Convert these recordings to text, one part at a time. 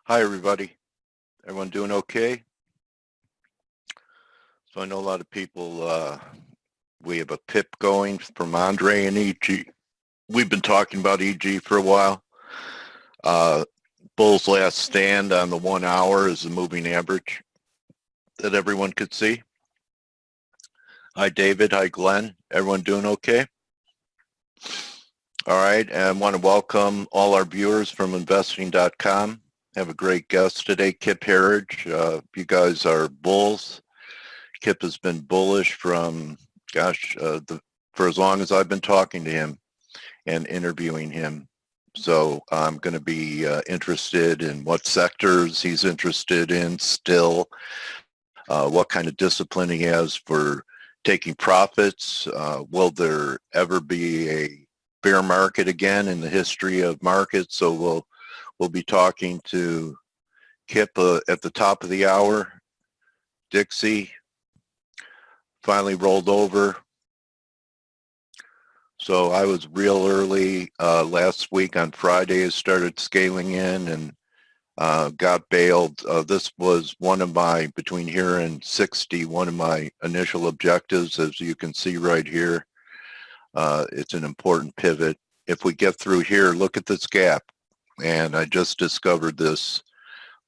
Hi, everybody. Everyone doing okay? So I know a lot of people, we have a PIP going from Andre and EG. We've been talking about EG for a while. Bull's last stand on the 1 hour is the moving average that everyone could see. Hi, David. Hi, Glenn. Everyone doing okay? All right, and I want to welcome all our viewers from investing.com. Have a great guest today, Kip Herridge. You guys are bulls. Kip has been bullish from, for as long as I've been talking to him and interviewing him. So I'm going to be interested in what sectors he's interested in still, what kind of discipline he has for taking profits. Will there ever be a bear market again in the history of markets? So we'll be talking to Kip at the top of the hour. Dixie finally rolled over. So I was real early last week on Friday. I started scaling in and got bailed. This was one of my, between here and 60, one of my initial objectives. As you can see right here, it's an important pivot. If we get through here, look at this gap. And I just discovered this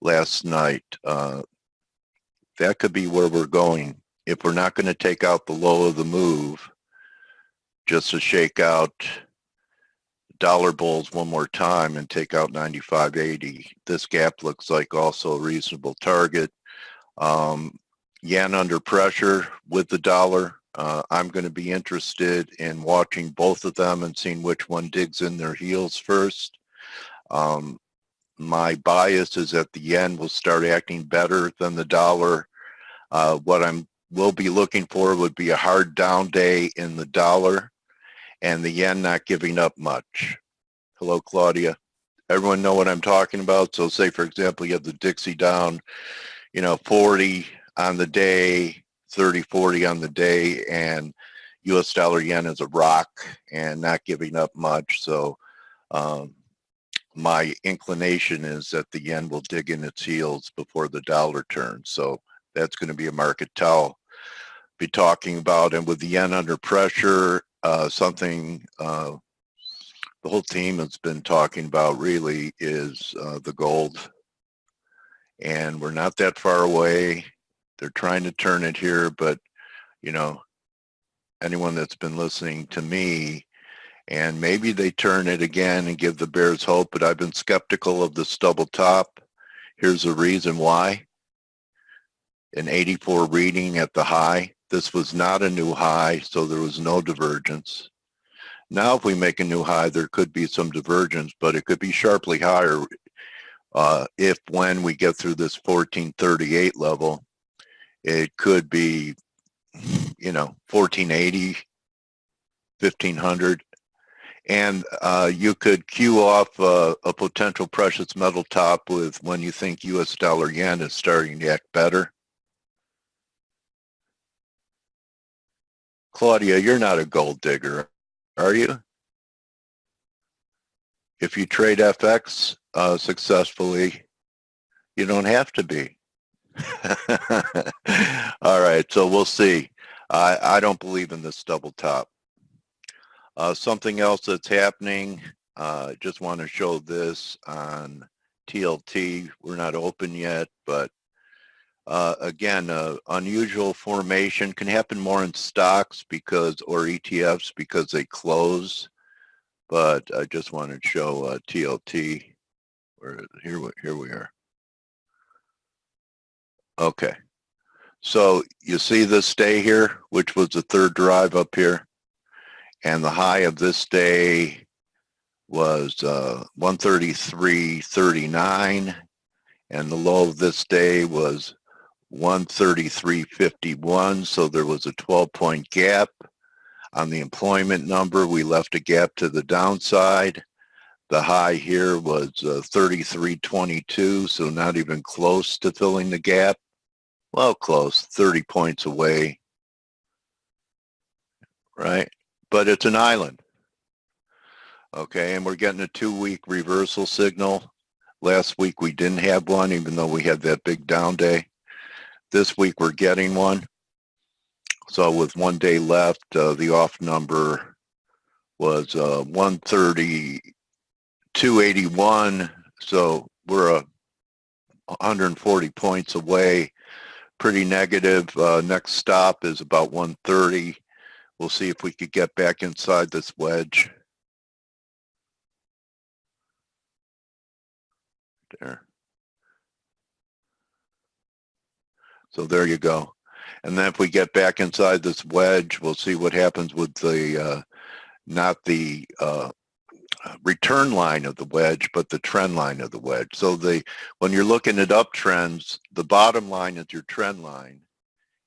last night. That could be where we're going. If we're not going to take out the low of the move, just to shake out dollar bulls one more time and take out 95.80. This gap looks like also a reasonable target. Yen under pressure with the dollar. I'm going to be interested in watching both of them and seeing which one digs in their heels first. My bias is that the yen will start acting better than the dollar. What will be looking for would be a hard down day in the dollar and the yen not giving up much. Hello, Claudia. Everyone know what I'm talking about? So say, for example, you have the Dixie down, 40 on the day, 30, 40 on the day, and US dollar yen is a rock and not giving up much. So my inclination is that the yen will dig in its heels before the dollar turns. So that's going to be a market tell. Be talking about, and with the yen under pressure, something the whole team has been talking about really is the gold. And we're not that far away. They're trying to turn it here, but anyone that's been listening to me, and maybe they turn it again and give the bears hope, but I've been skeptical of this double top. Here's the reason why. An 84 reading at the high. This was not a new high, so there was no divergence. Now, if we make a new high, there could be some divergence, but it could be sharply higher if when we get through this 1438 level, it could be, 1480, 1500. And you could cue off a potential precious metal top with when you think US dollar yen is starting to act better. Claudia, you're not a gold digger, are you? If you trade FX successfully, you don't have to be. All right, so we'll see. I don't believe in this double top. Something else that's happening, just want to show this on TLT. We're not open yet, but again, unusual formation can happen more in stocks or ETFs because they close. But I just wanted to show TLT. Here we are. Okay. So you see this day here, which was the third drive up here, and the high of this day was 133.39, and the low of this day was 133.51. So there was a 12-point gap. On the employment number, we left a gap to the downside. The high here was 33.22, so not even close to filling the gap. Well, close, 30 points away, right? But it's an island. Okay, and we're getting a 2-week reversal signal. Last week we didn't have one, even though we had that big down day. This week we're getting one. So with 1 day left, the off number was 130, 281. So we're 140 points away. Pretty negative. Next stop is about 130. We'll see if we could get back inside this wedge. There. So there you go. And then if we get back inside this wedge, we'll see what happens with the, not the return line of the wedge, but the trend line of the wedge. So when you're looking at uptrends, the bottom line is your trend line.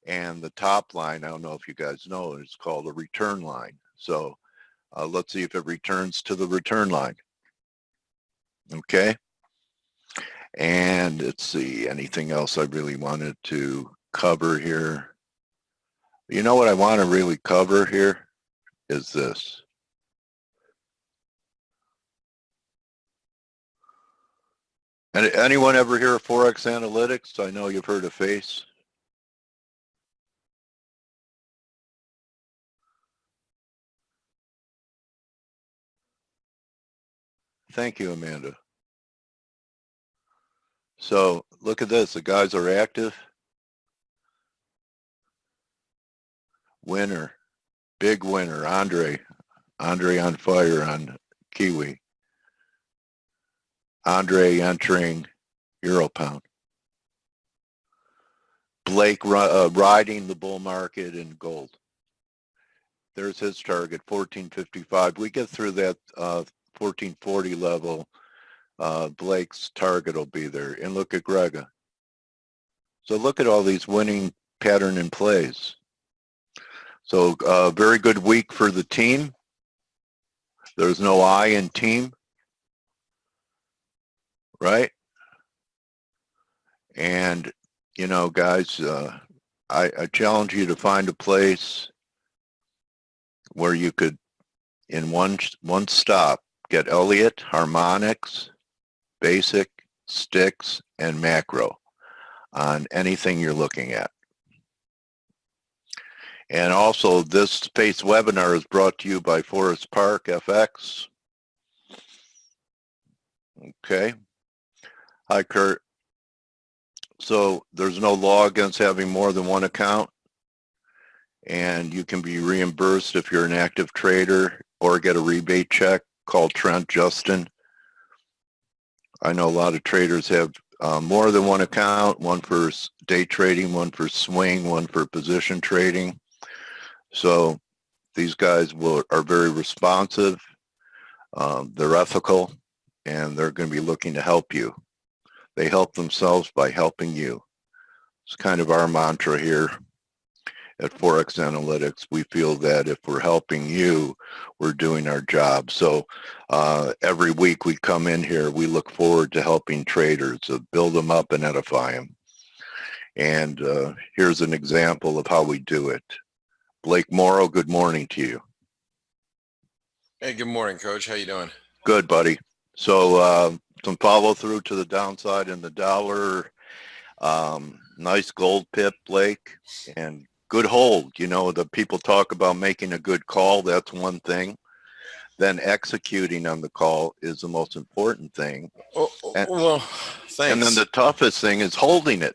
And the top line, I don't know if you guys know, it's called a return line. So let's see if it returns to the return line. Okay. And let's see, anything else I really wanted to cover here? You know what I want to really cover here is this. And anyone ever hear of ForexAnalytix? I know you've heard of FACE. Thank you, Amanda. So look at this. The guys are active. Winner. Big winner. Andre on fire on Kiwi. Andre entering Euro Pound. Blake riding the bull market in gold. There's his target, 1455. We get through that 1440 level, Blake's target will be there. And look at Grega. So look at all these winning pattern and plays. So very good week for the team. There's no I in team, right? And, you know, guys, I challenge you to find a place where you could, in one stop, get Elliott, harmonics, basic, sticks, and macro on anything you're looking at. And also, this FACE webinar is brought to you by Forest Park FX. Okay. Hi, Kurt. So there's no law against having more than one account, and you can be reimbursed if you're an active trader or get a rebate check. Call Trent Justin. I know a lot of traders have more than one account, one for day trading, one for swing, one for position trading. So these guys are very responsive, they're ethical, and they're going to be looking to help you. They help themselves by helping you. It's kind of our mantra here at ForexAnalytix. We feel that if we're helping you, we're doing our job. So every week we come in here, we look forward to helping traders, build them up and edify them. And here's an example of how we do it. Blake Morrow, good morning to you. Hey, good morning, Coach. How you doing? Good, buddy. So some follow through to the downside in the dollar. Nice gold pip, Blake, and good hold. You know, the people talk about making a good call. That's one thing. Then executing on the call is the most important thing. Well, thanks. And then the toughest thing is holding it.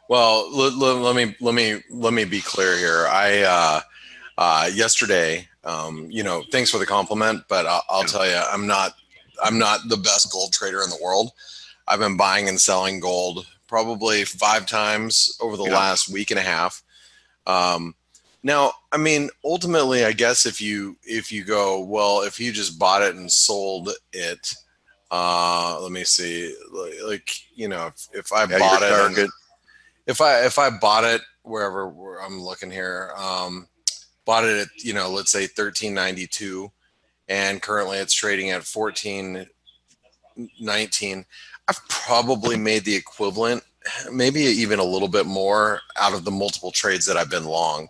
Well, let me be clear here. Yesterday, you know, thanks for the compliment, but I'll tell you, I'm not the best gold trader in the world. I've been buying and selling gold probably 5 times over the last week and a half. Now, I mean, ultimately, I guess if you go, well, if you just bought it and sold it, let me see, like, you know, if I bought it, if I bought it where I'm looking here, bought it at, you know, let's say 1392, and currently it's trading at 1419. I've probably made the equivalent, maybe even a little bit more, out of the multiple trades that I've been long.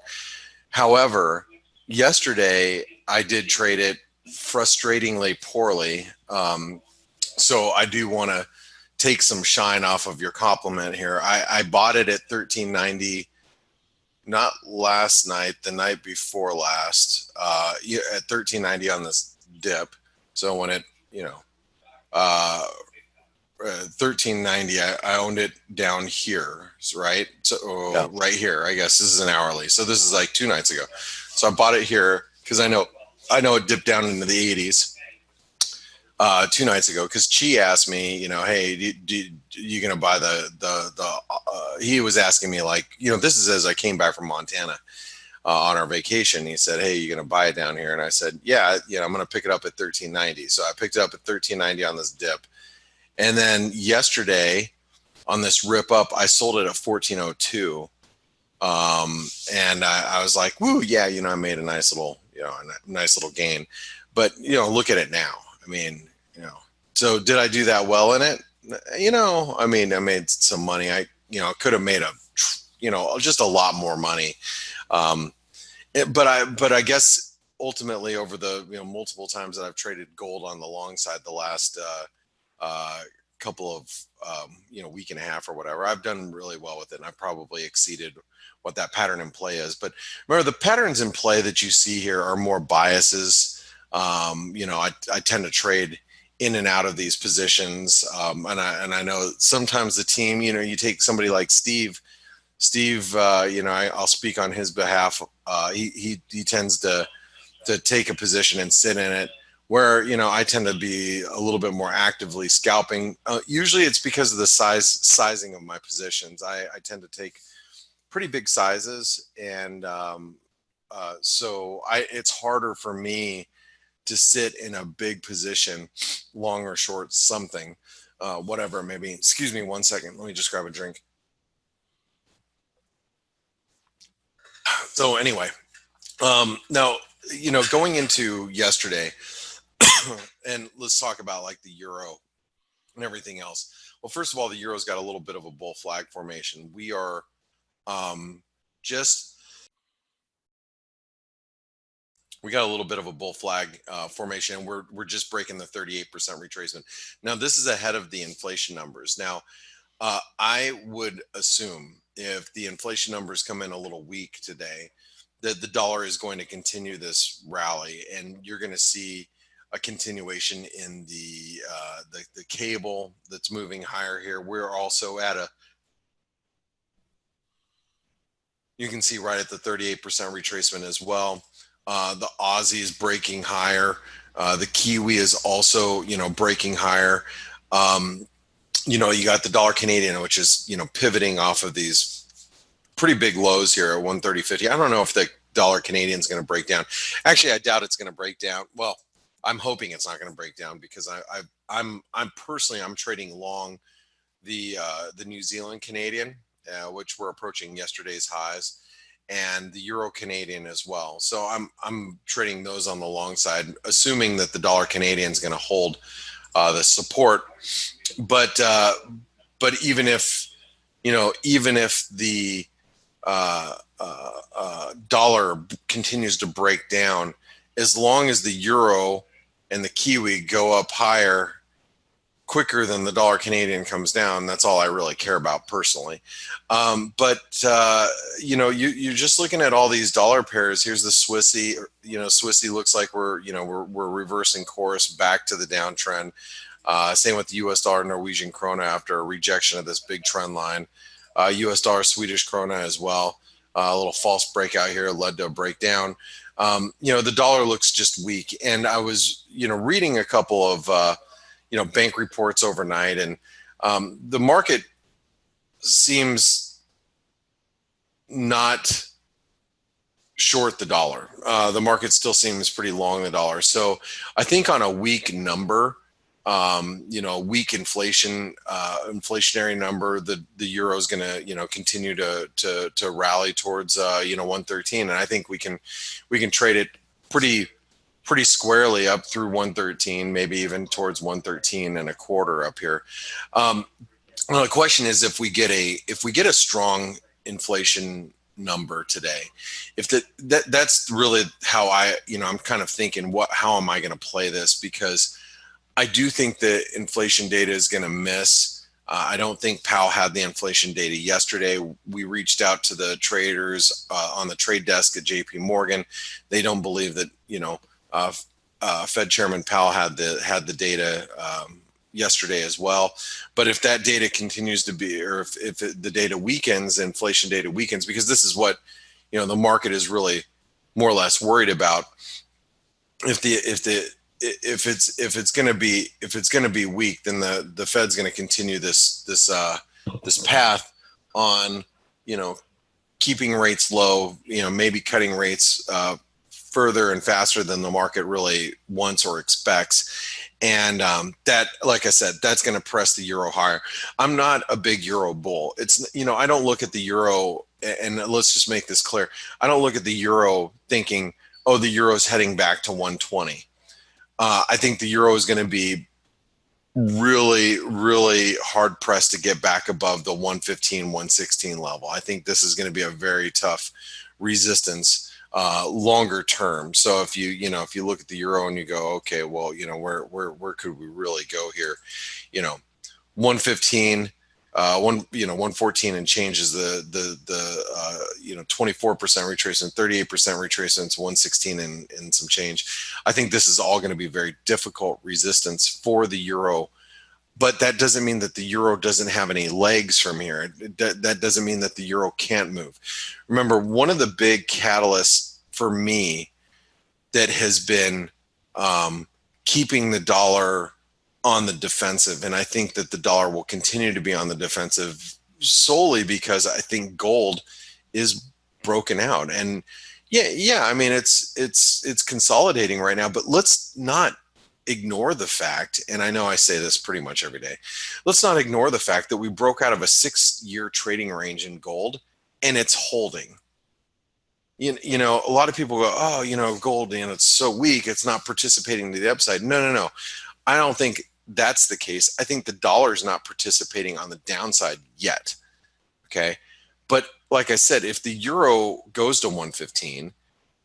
However, yesterday I did trade it frustratingly poorly. So I do want to take some shine off of your compliment here. I bought it at 1390, not last night, the night before last, at 1390 on this dip. So when it, 1390, I owned it down here, right? So right here, I guess this is an hourly. So this is like 2 nights ago. So I bought it here because I know it dipped down into the 80s 2 nights ago, because Chi asked me, hey, you gonna buy he was asking me, like, this is as I came back from Montana on our vacation. He said, hey, you gonna buy it down here? And I said, yeah, I'm gonna pick it up at 1390. So I picked it up at 1390 on this dip. And then yesterday on this rip up, I sold it at 1402. And I was like, woo, yeah, I made a nice little, gain. But, look at it now. I mean, so did I do that well in it? I mean, I made some money. I could have made just a lot more money. But I guess ultimately over the, multiple times that I've traded gold on the long side, the last, couple of, week and a half or whatever, I've done really well with it. And I've probably exceeded what that pattern in play is. But remember, the patterns in play that you see here are more biases. I tend to trade in and out of these positions. And I know sometimes the team, you take somebody like Steve, I'll speak on his behalf. He tends to take a position and sit in it, where, I tend to be a little bit more actively scalping. Usually it's because of the sizing of my positions. I tend to take pretty big sizes. And so it's harder for me to sit in a big position, long or short, something, whatever it may be. Excuse me 1 second. Let me just grab a drink. So anyway, now, going into yesterday, and let's talk about like the euro and everything else. Well, first of all, the euro's got a little bit of a bull flag formation. We are we got a little bit of a bull flag formation. We're just breaking the 38% retracement. Now, this is ahead of the inflation numbers. Now, I would assume if the inflation numbers come in a little weak today, that the dollar is going to continue this rally, and you're going to see a continuation in the cable that's moving higher here. We're also at you can see right at the 38% retracement as well. The Aussie is breaking higher. The Kiwi is also, breaking higher. You got the dollar Canadian, which is, pivoting off of these pretty big lows here at 130.50. I don't know if the dollar Canadian is going to break down. Actually, I doubt it's going to break down. Well, I'm hoping it's not going to break down, because I'm personally trading long the New Zealand Canadian, which we're approaching yesterday's highs, and the Euro Canadian as well. So I'm trading those on the long side, assuming that the dollar Canadian is going to hold the support. But even if the dollar continues to break down, as long as the euro and the Kiwi go up higher quicker than the dollar Canadian comes down, that's all I really care about personally. But you're just looking at all these dollar pairs. Here's the Swissy. Swissy looks like we're reversing course back to the downtrend. Same with the US dollar Norwegian krona after a rejection of this big trend line. US dollar Swedish krona as well. A little false breakout here led to a breakdown. The dollar looks just weak. And I was, reading a couple of, bank reports overnight, and the market seems not short the dollar. The market still seems pretty long the dollar. So I think on a weak number, weak inflationary number, the euro is going to, continue to rally towards, 113. And I think we can trade it pretty squarely up through 113, maybe even towards 113 and a quarter up here. Well, the question is, if we get a strong inflation number today, that's really how I'm kind of thinking, how am I going to play this? Because I do think the inflation data is going to miss I don't think Powell had the inflation data yesterday. We reached out to the traders on the trade desk at JP Morgan. They don't believe that, Fed Chairman Powell had the data yesterday as well. But if that data continues to be, or if the data weakens, inflation data weakens, because this is what, the market is really more or less worried about. If it's going to be weak, then the Fed's going to continue this path on, keeping rates low, maybe cutting rates further and faster than the market really wants or expects. And that, like I said, that's going to press the euro higher. I'm not a big euro bull. It's, I don't look at the euro, and let's just make this clear. I don't look at the euro thinking, oh, the euro's heading back to 120. I think the euro is going to be really, really hard pressed to get back above the 115, 116 level. I think this is going to be a very tough resistance longer term. So if you look at the euro and you go, okay, well, where could we really go here? 115, 114 and change is the 24% retracement, 38% retracement, 116 and some change. I think this is all going to be very difficult resistance for the euro, but that doesn't mean that the euro doesn't have any legs from here. That doesn't mean that the euro can't move. Remember, one of the big catalysts for me that has been keeping the dollar on the defensive, and I think that the dollar will continue to be on the defensive solely because I think gold is broken out. And I mean, it's consolidating right now, but let's not ignore the fact, and I know I say this pretty much every day, let's not ignore the fact that we broke out of a 6-year trading range in gold and it's holding. A lot of people go, oh, gold, it's so weak, it's not participating to the upside. No. I don't think that's the case. I think the dollar is not participating on the downside yet. Okay. But like I said, if the euro goes to 115,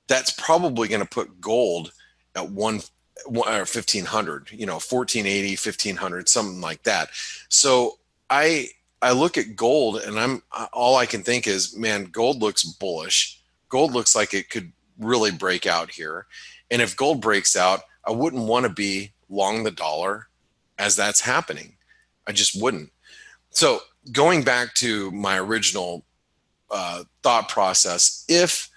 that's probably going to put gold at 1500, 1480, 1500, something like that. So I look at gold and all I can think is, man, gold looks bullish. Gold looks like it could really break out here. And if gold breaks out, I wouldn't want to be long the dollar as that's happening. I just wouldn't. So going back to my original thought process, if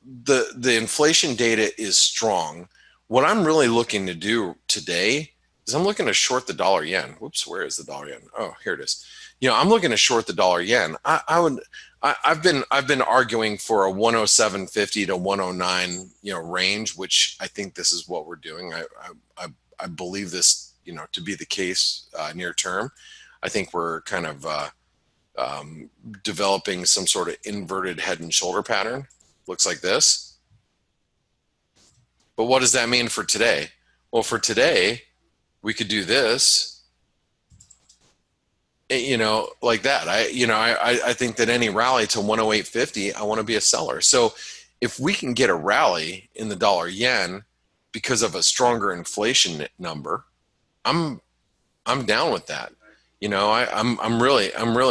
the inflation data is strong, what I'm really looking to do today is I'm looking to short the dollar yen. Whoops, where is the dollar yen? Oh, here it is. I'm looking to short the dollar yen. I've been arguing for a 107.50 to 109 range, which I think this is what we're doing. I believe this to be the case near term. I think we're kind of developing some sort of inverted head and shoulder pattern. Looks like this. But what does that mean for today? Well, for today, we could do this. Like that. I think that any rally to 108.50, I want to be a seller. So if we can get a rally in the dollar yen because of a stronger inflation number, I'm down with that. I'm really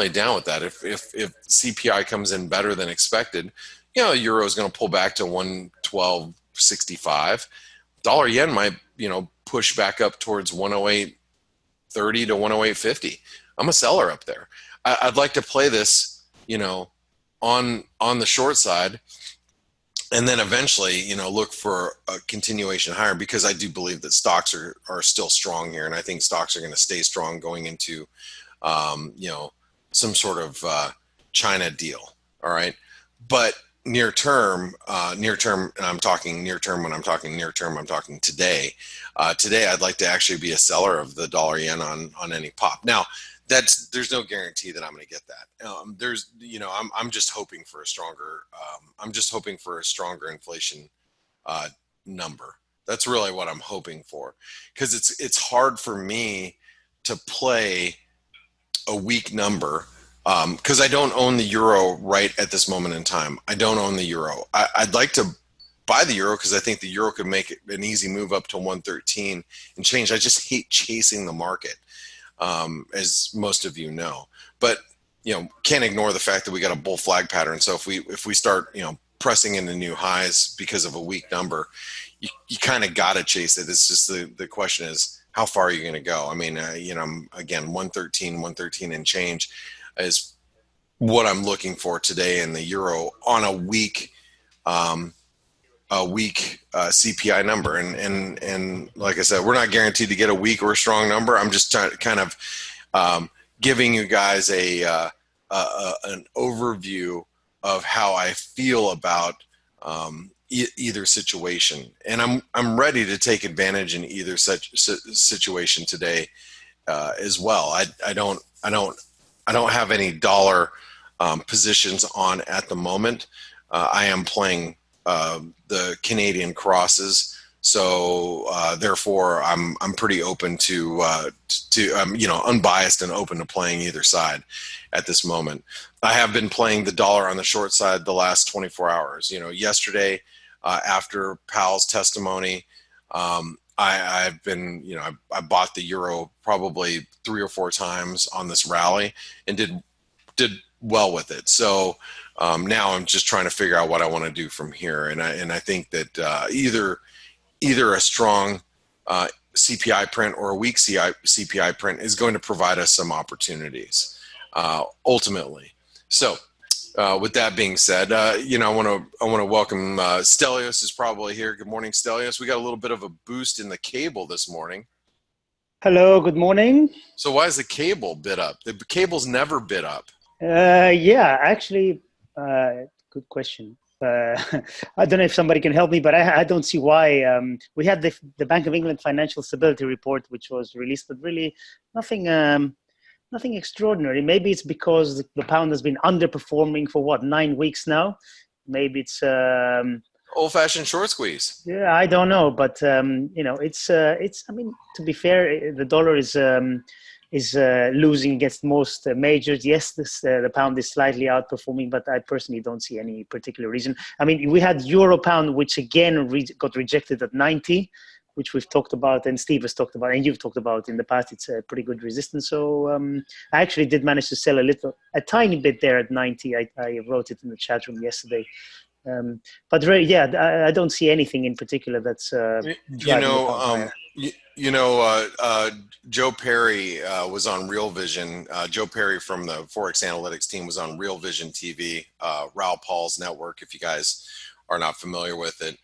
down with that. If CPI comes in better than expected, the euro is going to pull back to 112.65. Dollar yen might push back up towards 108.30 to 108.50. I'm a seller up there. I'd like to play this, on the short side, and then eventually, look for a continuation higher, because I do believe that stocks are still strong here, and I think stocks are going to stay strong going into, some sort of China deal. All right, but near term, and I'm talking near term. When I'm talking near term, I'm talking today. Today, I'd like to actually be a seller of the dollar yen on any pop. Now, there's no guarantee that I'm going to get that. I'm just hoping for a stronger. I'm just hoping for a stronger inflation number. That's really what I'm hoping for, because it's hard for me to play a weak number, because I don't own the euro right at this moment in time. I don't own the euro. I'd like to buy the euro because I think the euro could make an easy move up to 113 and change. I just hate chasing the market. as most of you know. But can't ignore the fact that we got a bull flag pattern. So if we start pressing into new highs because of a weak number, you kind of got to chase it. It's just the question is, how far are you going to go? I mean, again, 113 and change is what I'm looking for today in the euro on a weak CPI number. And like I said, we're not guaranteed to get a weak or a strong number. I'm just kind of giving you guys an overview of how I feel about either situation, and I'm ready to take advantage in either such situation today as well. I don't have any dollar positions on at the moment. I am playing the Canadian crosses, so therefore I'm pretty open to unbiased and open to playing either side at this moment. I have been playing the dollar on the short side the last 24 hours. Yesterday after Powell's testimony, I've been I bought the euro probably 3 or 4 times on this rally and did well with it. So now I'm just trying to figure out what I want to do from here, and I think that either a strong CPI print or a weak CPI print is going to provide us some opportunities ultimately. So with that being said, I want to welcome Stelios is probably here. Good morning, Stelios. We got a little bit of a boost in the cable this morning. Hello, good morning. So why is the cable bid up? The cable's never bid up. Yeah, actually, good question. I don't know if somebody can help me, but I don't see why. We had the Bank of England Financial Stability Report, which was released, but really nothing extraordinary. Maybe it's because the pound has been underperforming for 9 weeks now. Maybe it's old-fashioned short squeeze. Yeah, I don't know, but it's. I mean, to be fair, the dollar is losing against most majors. Yes, the pound is slightly outperforming, but I personally don't see any particular reason. I mean, we had euro pound, which again got rejected at 90, which we've talked about, and Steve has talked about, and you've talked about in the past. It's a pretty good resistance. So I actually did manage to sell a tiny bit there at 90. I wrote it in the chat room yesterday. But I don't see anything in particular that's Joe Perry was on Real Vision. Joe Perry from the ForexAnalytix team was on Real Vision TV, Raoul Paul's network, if you guys are not familiar with it.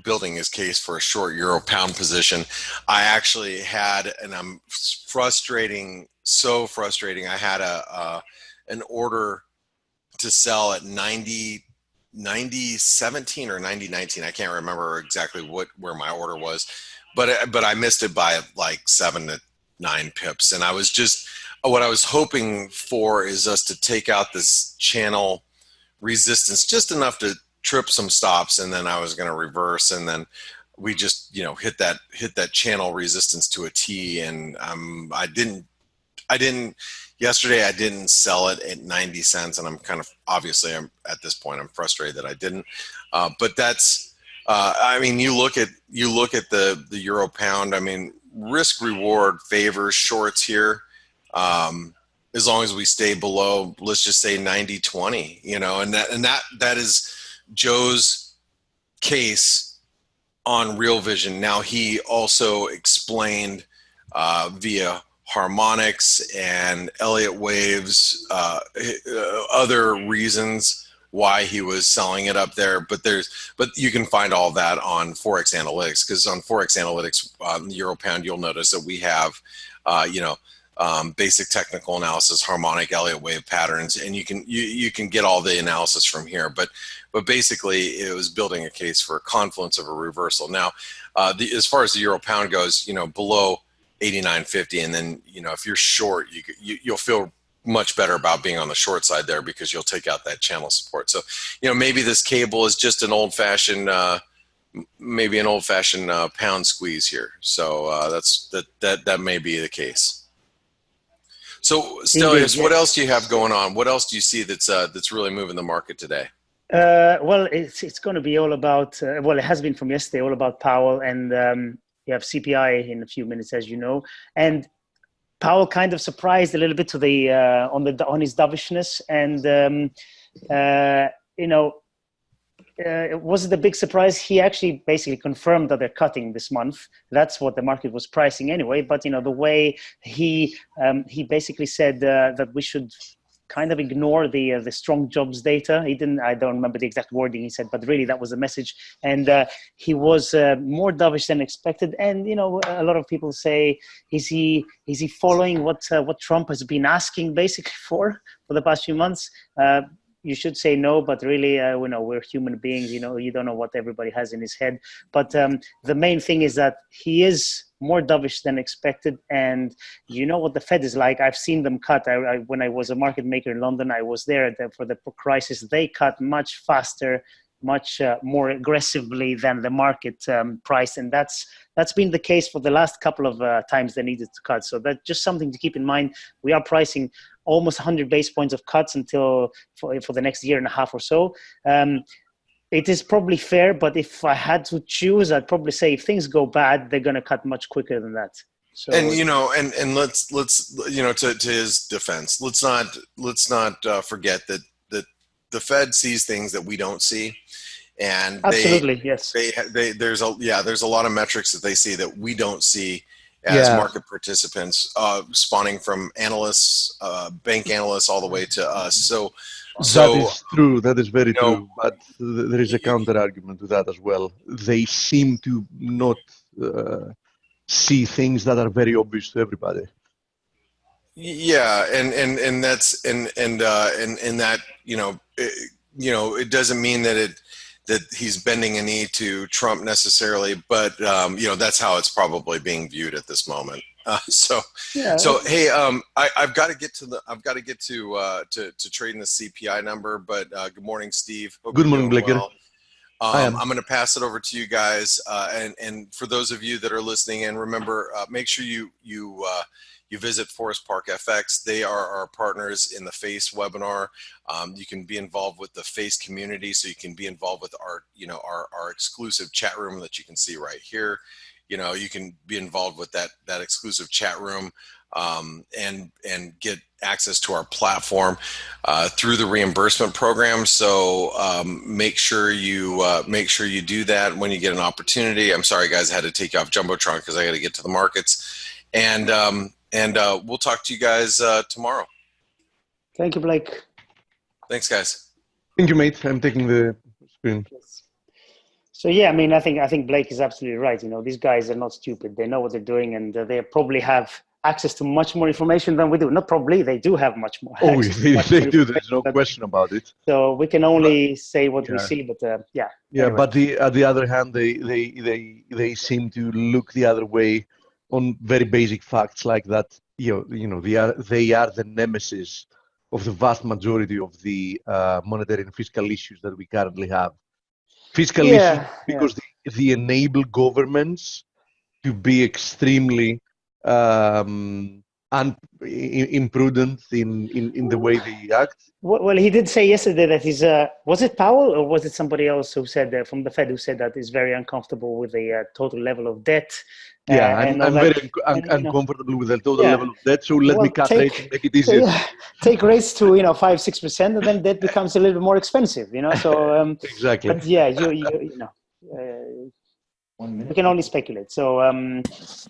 Building his case for a short euro pound position. I actually had, and I'm so frustrating. I had an order to sell at 90.17 or 90.19. I can't remember exactly where my order was, but I missed it by like 7 to 9 pips. And what I was hoping for is us to take out this channel resistance just enough to trip some stops, and then I was going to reverse, and then we just hit that channel resistance to a T. And yesterday I didn't sell it at 90 cents, and I'm at this point I'm frustrated that I didn't. But that's you look at the euro pound. I mean, risk reward favors shorts here, as long as we stay below, let's just say 90.20. And that is Joe's case on Real Vision. Now, he also explained via harmonics and Elliott waves, other reasons why he was selling it up there. But you can find all that on ForexAnalytix, because on ForexAnalytix, the euro pound, you'll notice that we have basic technical analysis, harmonic Elliott wave patterns, and you can get all the analysis from here. But basically, it was building a case for a confluence of a reversal. Now, as far as the euro pound goes, below 89.50, and then if you're short, you'll feel much better about being on the short side there, because you'll take out that channel support. So maybe this cable is just an old-fashioned pound squeeze here. So that may be the case. So Stelios, what else do you have going on? What else do you see that's really moving the market today? Well, it's going to be all about, it has been from yesterday, all about Powell. And we have CPI in a few minutes, as you know, and Powell kind of surprised a little bit to the on his dovishness, and it wasn't a big surprise. He actually basically confirmed that they're cutting this month. That's what the market was pricing anyway. But the way he basically said that we should kind of ignore the strong jobs data. He didn't. I don't remember the exact wording he said, but really that was the message. And he was more dovish than expected. And a lot of people say, is he following what Trump has been asking basically for the past few months? You should say no, but really, we're human beings. You don't know what everybody has in his head. But the main thing is that he is more dovish than expected. And you know what the Fed is like. I've seen them cut. When I was a market maker in London, I was there for the crisis. They cut much faster, much more aggressively than the market price. And that's been the case for the last couple of times they needed to cut. So that's just something to keep in mind. We are pricing almost 100 base points of cuts until for the next year and a half or so. It is probably fair, but if I had to choose, I'd probably say if things go bad, they're going to cut much quicker than that. So, and let's to his defense, let's not forget that the Fed sees things that we don't see, and absolutely, yes. There's a lot of metrics that they see that we don't see as market participants, spawning from analysts, bank analysts, all the way to us. So that is true. That is very true. But there is a counter argument to that as well. They seem to not see things that are very obvious to everybody. Yeah, and that's and that it doesn't mean that he's bending a knee to Trump necessarily, but that's how it's probably being viewed at this moment. So hey, I've got to get to trading the CPI number. But good morning, Steve. Hope good morning, Blake. Well. I'm going to pass it over to you guys, and for those of you that are listening, and remember, make sure you visit Forest Park FX. They are our partners in the FACE webinar. You can be involved with the FACE community, so you can be involved with our exclusive chat room that you can see right here. You can be involved with that exclusive chat room and get access to our platform through the reimbursement program. So make sure you do that when you get an opportunity. I'm sorry, guys, I had to take you off Jumbotron because I got to get to the markets. And we'll talk to you guys tomorrow. Thank you, Blake. Thanks, guys. Thank you, mate. I'm taking the screen. Yes. So yeah, I think Blake is absolutely right. These guys are not stupid. They know what they're doing, and they probably have access to much more information than we do. Not probably, they do have much more. Oh, they do. There's no question about it. So we can only say what we see, but yeah. Yeah, anyway. But on the other hand, they seem to look the other way on very basic facts like that. They are the nemesis of the vast majority of the monetary and fiscal issues that we currently have. Fiscal issues because they enable governments to be extremely imprudent in the way they act. Well, he did say yesterday that he's was it Powell or was it somebody else who said from the Fed who said that he's very uncomfortable with the total level of debt. I'm very uncomfortable with the total level of debt. So let me cut rates and make it easier. Take rates to 5-6%, and then debt becomes a little bit more expensive. So exactly. But yeah, we can only speculate. So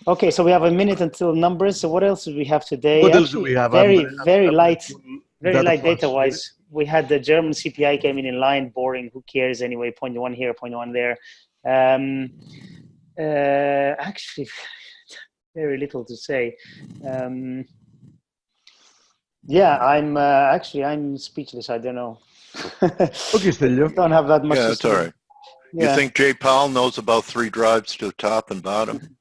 okay, so we have a minute until numbers. So what else do we have today? What else do we have? Very light data-wise. We had the German CPI came in line, boring. Who cares anyway? 0.1 here, 0.1 there. Actually, very little to say. I'm speechless. I don't know. Okay, Stelio. Don't have that much. Yeah, it's all right. You think Jay Powell knows about 3 drives to top and bottom?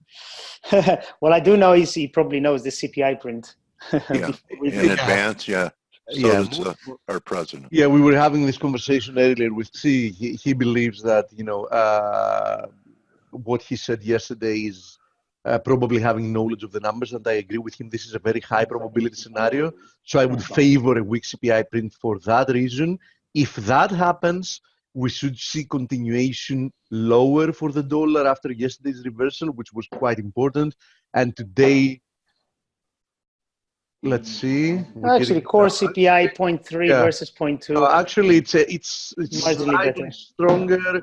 Well, I do know he probably knows the CPI print. Yeah, in advance, yeah. So does our president. Yeah, we were having this conversation earlier with C. He believes that, what he said yesterday is probably having knowledge of the numbers, and I agree with him. This is a very high probability scenario. So I would favor a weak CPI print for that reason. If that happens, we should see continuation lower for the dollar after yesterday's reversal, which was quite important. And today, let's see. Actually, core CPI 0.3 versus 0.2. Actually, it's marginally slightly better. stronger.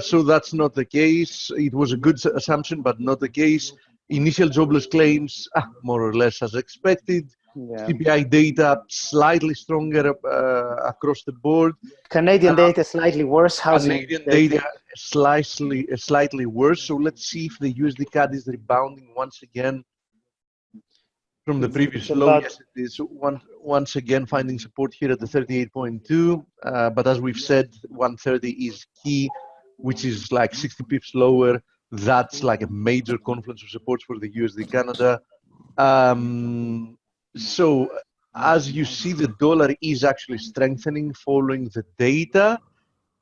So that's not the case. It was a good assumption, but not the case. Initial jobless claims, more or less as expected. Yeah. CPI data slightly stronger across the board. Canadian data slightly worse. Canadian data slightly worse. So let's see if the USD CAD is rebounding once again from the previous low. Yes, it is once again finding support here at the 38.2. But as we've said, 130 is key, which is like 60 pips lower. That's like a major confluence of supports for the USD Canada. So as you see, the dollar is actually strengthening following the data.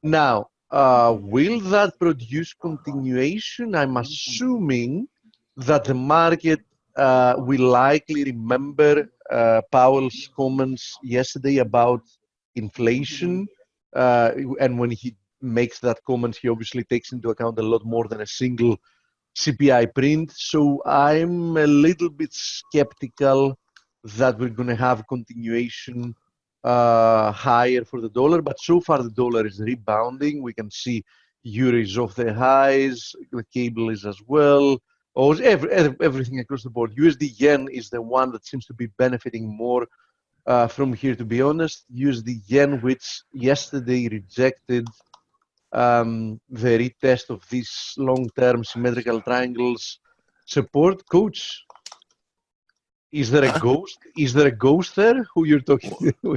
Now, will that produce continuation? I'm assuming that the market will likely remember Powell's comments yesterday about inflation. And when he makes that comment, he obviously takes into account a lot more than a single CPI print. So I'm a little bit skeptical that we're going to have continuation higher for the dollar, but so far the dollar is rebounding. We can see euro is off the highs, the cable is as well. Everything across the board. USD yen is the one that seems to be benefiting more from here, to be honest. USD yen, which yesterday rejected the retest of these long-term symmetrical triangles support. Coach, is there a ghost? Is there a ghost there? Who you're talking to?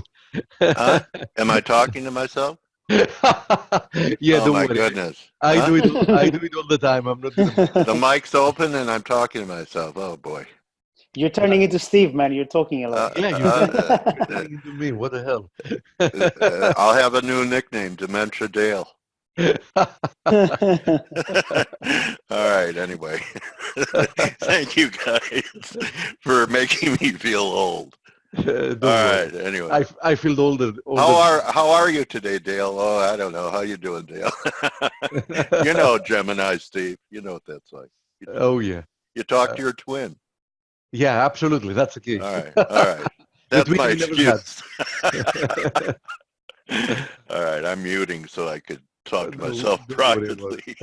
Am I talking to myself? Yeah, oh don't my worry. goodness. I do it all the time. I'm not doing it. The mic's open and I'm talking to myself. Oh boy. You're turning into Steve, man. You're talking a lot. Yeah, you're turning into me. What the hell? I'll have a new nickname, Dementia Dale. All right, anyway. Thank you guys for making me feel old. All right, anyway. I feel older. How are you today, Dale? Oh, I don't know. How you doing, Dale? You know Gemini, Steve. You know what that's like. Oh, yeah. You talk to your twin. Yeah, absolutely. That's the case. All right, all right. That's my excuse. All right, I'm muting so I could talk to myself privately.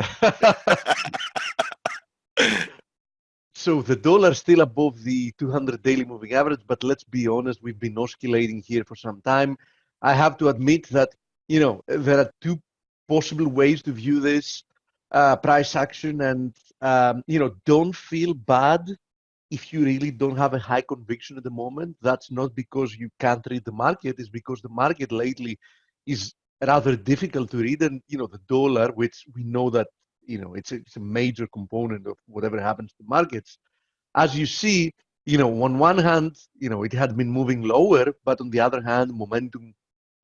So the dollar is still above the 200 daily moving average, but let's be honest, we've been oscillating here for some time. I have to admit that, you know, there are two possible ways to view this price action, and, you know, don't feel bad if you really don't have a high conviction at the moment. That's not because you can't read the market, it's because the market lately is rather difficult to read. And, you know, the dollar, which we know that, you know, it's a major component of whatever happens to markets. As you see, you know, on one hand, you know, it had been moving lower, but on the other hand, momentum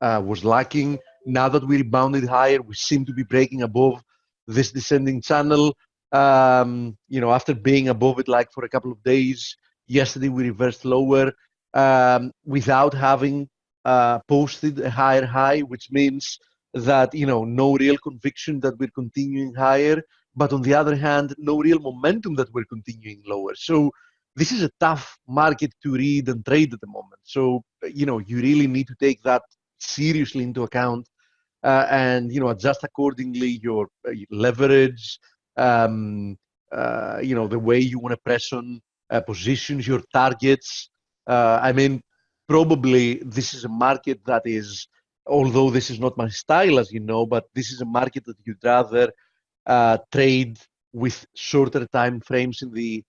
was lacking. Now that we rebounded higher, we seem to be breaking above this descending channel. You know, after being above it like for a couple of days, yesterday we reversed lower without having posted a higher high, which means that, you know, no real conviction that we're continuing higher, but on the other hand, no real momentum that we're continuing lower. So this is a tough market to read and trade at the moment. So, you know, you really need to take that seriously into account and, you know, adjust accordingly your leverage, you know, the way you want to press on positions, your targets. I mean, probably this is a market that is, although this is not my style, as you know, but this is a market that you'd rather trade with shorter time frames in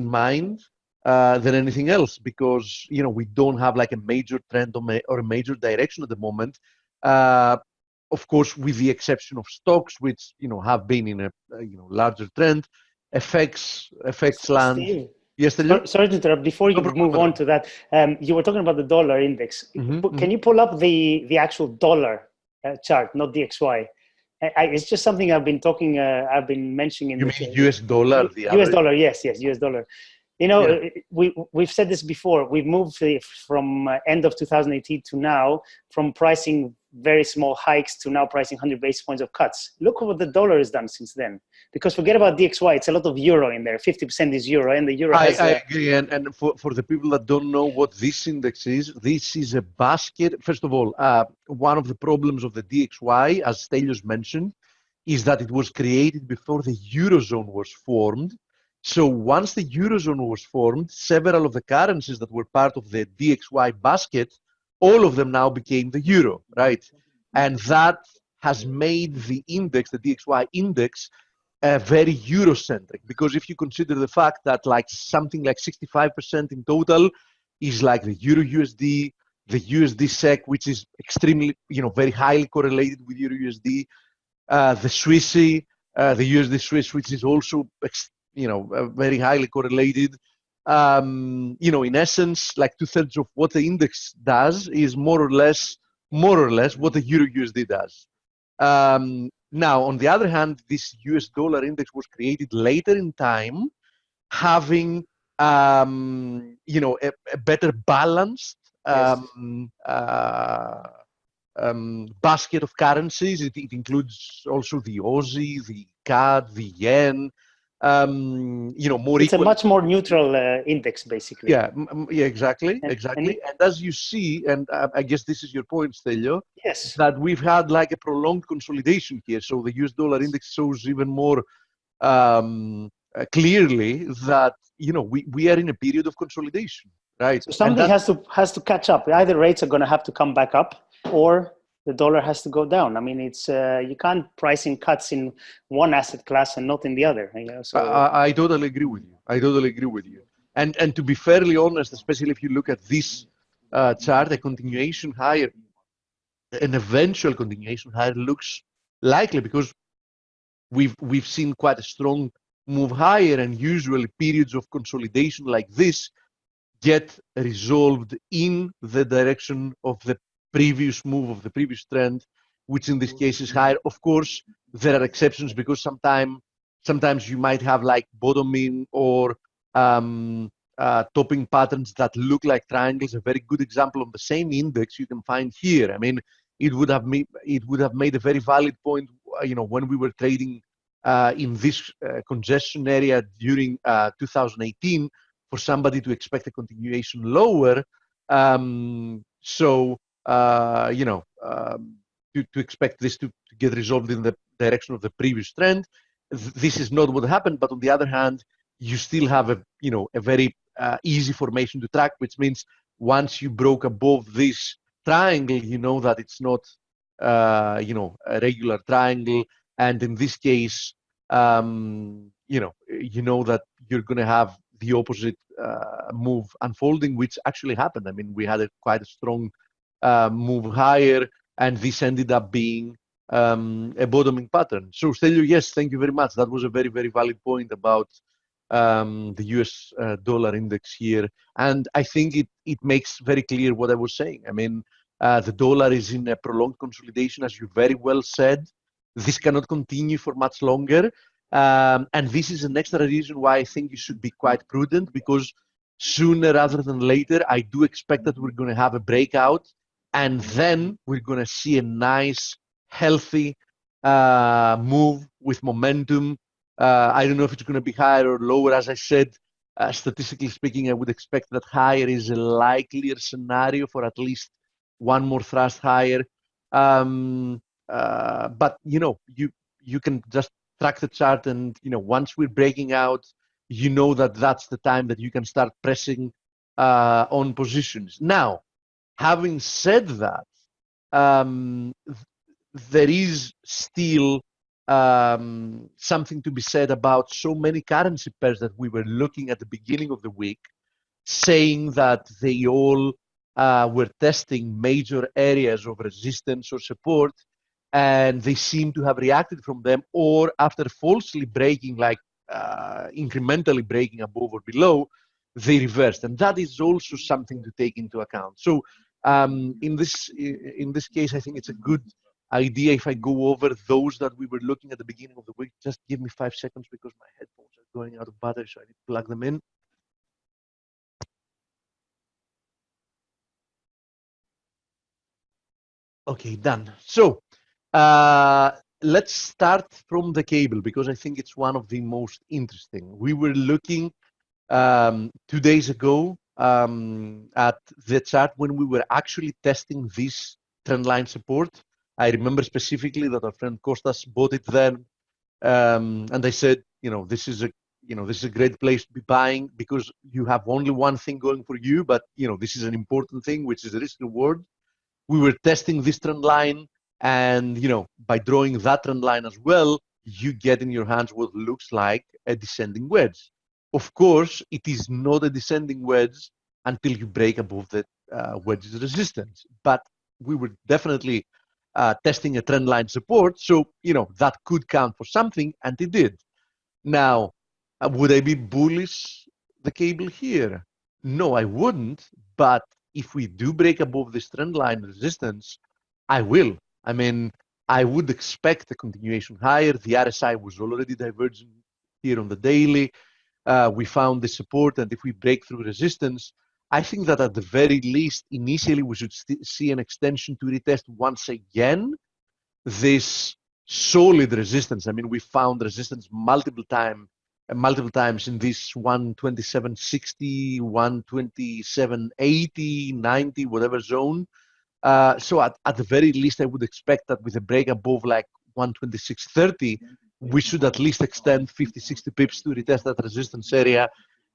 mind than anything else, because, you know, we don't have like a major trend or a major direction at the moment. Of course, with the exception of stocks, which, you know, have been in a you know, larger trend. FX land. Steve, yes, sorry to interrupt. Before you move on to that, you were talking about the dollar index. Can you pull up the actual dollar chart, not the XY? It's just something I've been mentioning in you mean US dollar? US dollar, yes, US dollar. You know, we've said this before. We've moved from end of 2018 to now from pricing very small hikes to now pricing 100 basis points of cuts. Look what the dollar has done since then. Because forget about DXY, it's a lot of euro in there. 50% is euro, and the euro has... I agree, and for the people that don't know what this index is, this is a basket. First of all, one of the problems of the DXY, as Stelios mentioned, is that it was created before the Eurozone was formed. So once the Eurozone was formed, several of the currencies that were part of the DXY basket, all of them now became the euro, right? And that has made the index, the DXY index, very Eurocentric, because if you consider the fact that like something like 65% in total is like the Euro USD, the USD SEC, which is extremely, very highly correlated with Euro USD, the Swissy, the USD Swiss, which is also, very highly correlated. In essence, like 2/3 of what the index does is more or less what the Euro USD does. Now, on the other hand, this US dollar index was created later in time, having a better balanced basket of currencies. It includes also the Aussie, the CAD, the yen. More. It's a much more neutral index, basically. Yeah, exactly. And as you see, and I guess this is your point, Stelio, yes, that we've had like a prolonged consolidation here. So the US dollar index shows even more clearly that we are in a period of consolidation, right? So something has to catch up. Either rates are going to have to come back up, or the dollar has to go down. I mean, it's you can't price in cuts in one asset class and not in the other. So I totally agree with you. And to be fairly honest, especially if you look at this chart, a continuation higher, an eventual continuation higher looks likely, because we've seen quite a strong move higher, and usually periods of consolidation like this get resolved in the direction of the previous move, of the previous trend, which in this case is higher. Of course, there are exceptions, because sometimes you might have like bottoming or topping patterns that look like triangles. A very good example of the same index you can find here. I mean, it would have made a very valid point, when we were trading in this congestion area during 2018, for somebody to expect a continuation lower. To expect this to get resolved in the direction of the previous trend. This is not what happened, but on the other hand, you still have a very easy formation to track, which means once you broke above this triangle, you know that it's not a regular triangle, and in this case, you know that you're going to have the opposite move unfolding, which actually happened. I mean, we had quite a strong move higher, and this ended up being a bottoming pattern. So, Stelio, yes, thank you very much. That was a very, very valid point about the US dollar index here. And I think it makes very clear what I was saying. I mean, the dollar is in a prolonged consolidation, as you very well said. This cannot continue for much longer. And this is an extra reason why I think you should be quite prudent, because sooner rather than later, I do expect that we're going to have a breakout, and then we're going to see a nice, healthy move with momentum. I don't know if it's going to be higher or lower. As I said, statistically speaking, I would expect that higher is a likelier scenario for at least one more thrust higher. But you can just track the chart, and once we're breaking out, that's the time that you can start pressing on positions. Now, having said that, there is still something to be said about so many currency pairs that we were looking at the beginning of the week, saying that they all were testing major areas of resistance or support, and they seem to have reacted from them, or after falsely breaking, like incrementally breaking above or below, they reversed. And that is also something to take into account. So in this case, I think it's a good idea if I go over those that we were looking at the beginning of the week. Just give me 5 seconds, because my headphones are going out of battery, so I need to plug them in. Okay, done. So let's start from the cable because I think it's one of the most interesting. We were looking 2 days ago at the chart when we were actually testing this trend line support. I remember specifically that our friend Kostas bought it then, and I said, this is a great place to be buying because you have only one thing going for you, but this is an important thing, which is the risk reward. We were testing this trend line, and by drawing that trend line as well, you get in your hands what looks like a descending wedge. Of course, it is not a descending wedge until you break above the wedge's resistance, but we were definitely testing a trend line support, so that could count for something, and it did. Now, would I be bullish the cable here? No, I wouldn't. But if we do break above this trend line resistance, I will. I mean, I would expect a continuation higher. The RSI was already diverging here on the daily. We found the support, and if we break through resistance, I think that at the very least, initially, we should see an extension to retest once again this solid resistance. I mean, we found resistance multiple times in this 127.60, 127.80, 90, whatever zone. So at the very least, I would expect that with a break above like 126.30, we should at least extend 50, 60 pips to retest that resistance area.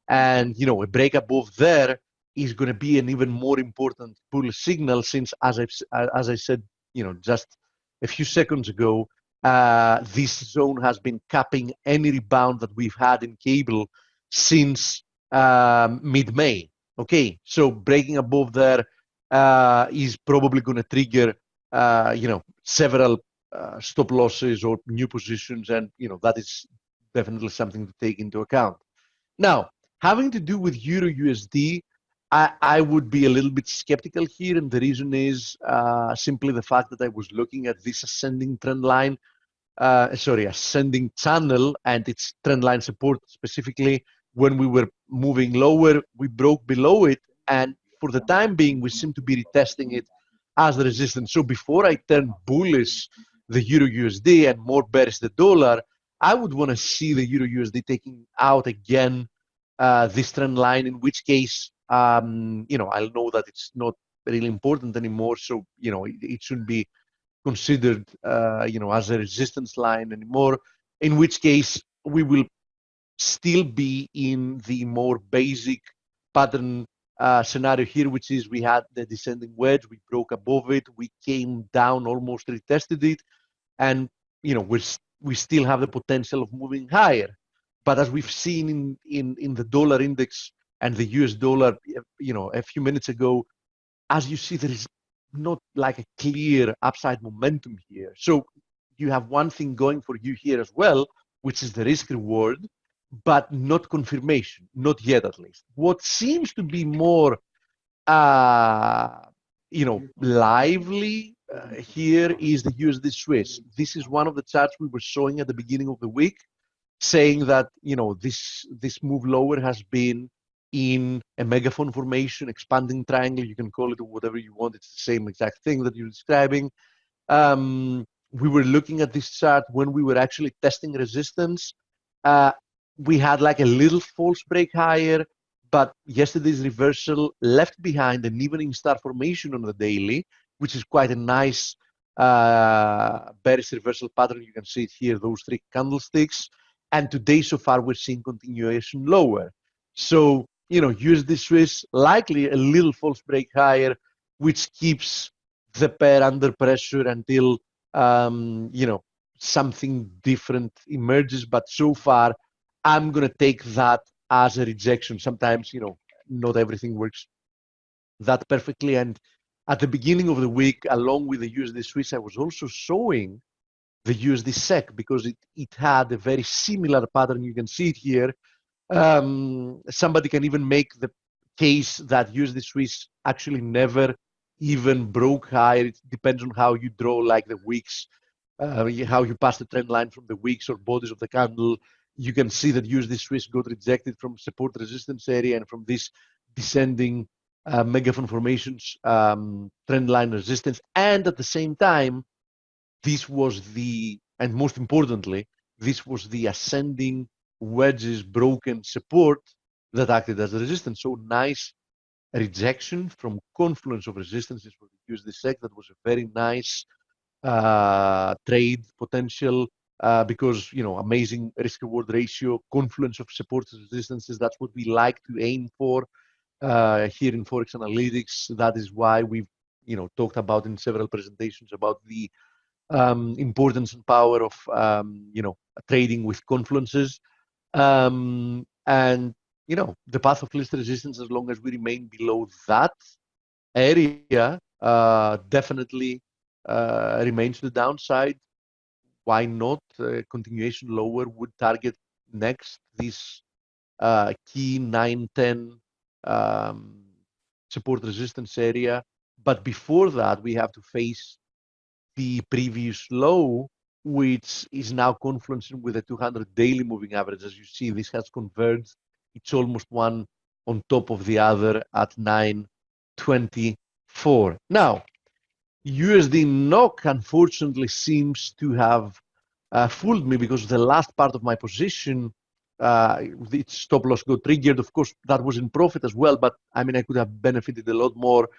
And, a break above there is going to be an even more important bullish signal since, as I said, just a few seconds ago, this zone has been capping any rebound that we've had in cable since mid-May. Okay, so breaking above there is probably going to trigger, several stop losses or new positions, and that is definitely something to take into account. Now, having to do with Euro USD, I would be a little bit skeptical here, and the reason is simply the fact that I was looking at this ascending trend line, ascending channel and its trend line support specifically. When we were moving lower, we broke below it, and for the time being, we seem to be retesting it as the resistance. So before I turn bullish the Euro USD and more bearish the dollar, I would want to see the Euro USD taking out again this trend line, in which case, I'll know that it's not really important anymore. So, it shouldn't be considered, as a resistance line anymore, in which case we will still be in the more basic pattern scenario here, which is we had the descending wedge, we broke above it, we came down, almost retested it, and we still have the potential of moving higher. But as we've seen in the dollar index and the US dollar, a few minutes ago, as you see, there is not like a clear upside momentum here. So you have one thing going for you here as well, which is the risk reward, but not confirmation, not yet at least. What seems to be more, lively here is the USD Swiss. This is one of the charts we were showing at the beginning of the week, saying that this move lower has been in a megaphone formation, expanding triangle. You can call it whatever you want. It's the same exact thing that you're describing. We were looking at this chart when we were actually testing resistance. We had like a little false break higher, but yesterday's reversal left behind an evening star formation on the daily, which is quite a nice bearish reversal pattern. You can see it here, those three candlesticks. And today, so far, we're seeing continuation lower. So, USD Swiss likely a little false break higher, which keeps the pair under pressure until, something different emerges. But so far, I'm going to take that as a rejection. Sometimes, not everything works that perfectly. And at the beginning of the week, along with the USD Swiss, I was also showing the USD SEK because it had a very similar pattern. You can see it here. Somebody can even make the case that USD Swiss actually never even broke higher. It depends on how you draw like the wicks, how you pass the trend line from the wicks or bodies of the candle. You can see that USD Swiss got rejected from support resistance area and from this descending megaphone formations, trend line resistance, and at the same time, this was and most importantly, this was the ascending wedges broken support that acted as a resistance. So nice rejection from confluence of resistances for the USD SEK. That was a very nice trade potential because, amazing risk reward ratio, confluence of supports and resistances. That's what we like to aim for here in ForexAnalytix. That is why we've, talked about in several presentations about the importance and power of, trading with confluences. And, the path of least resistance, as long as we remain below that area, definitely remains to the downside. Why not? Continuation lower would target next this key 910 support resistance area. But before that, we have to face the previous low, which is now confluencing with the 200 daily moving average. As you see, this has converged. It's almost one on top of the other at 924. Now, USD NOK unfortunately seems to have fooled me because the last part of my position, its stop loss got triggered. Of course, that was in profit as well, but I mean, I could have benefited a lot more.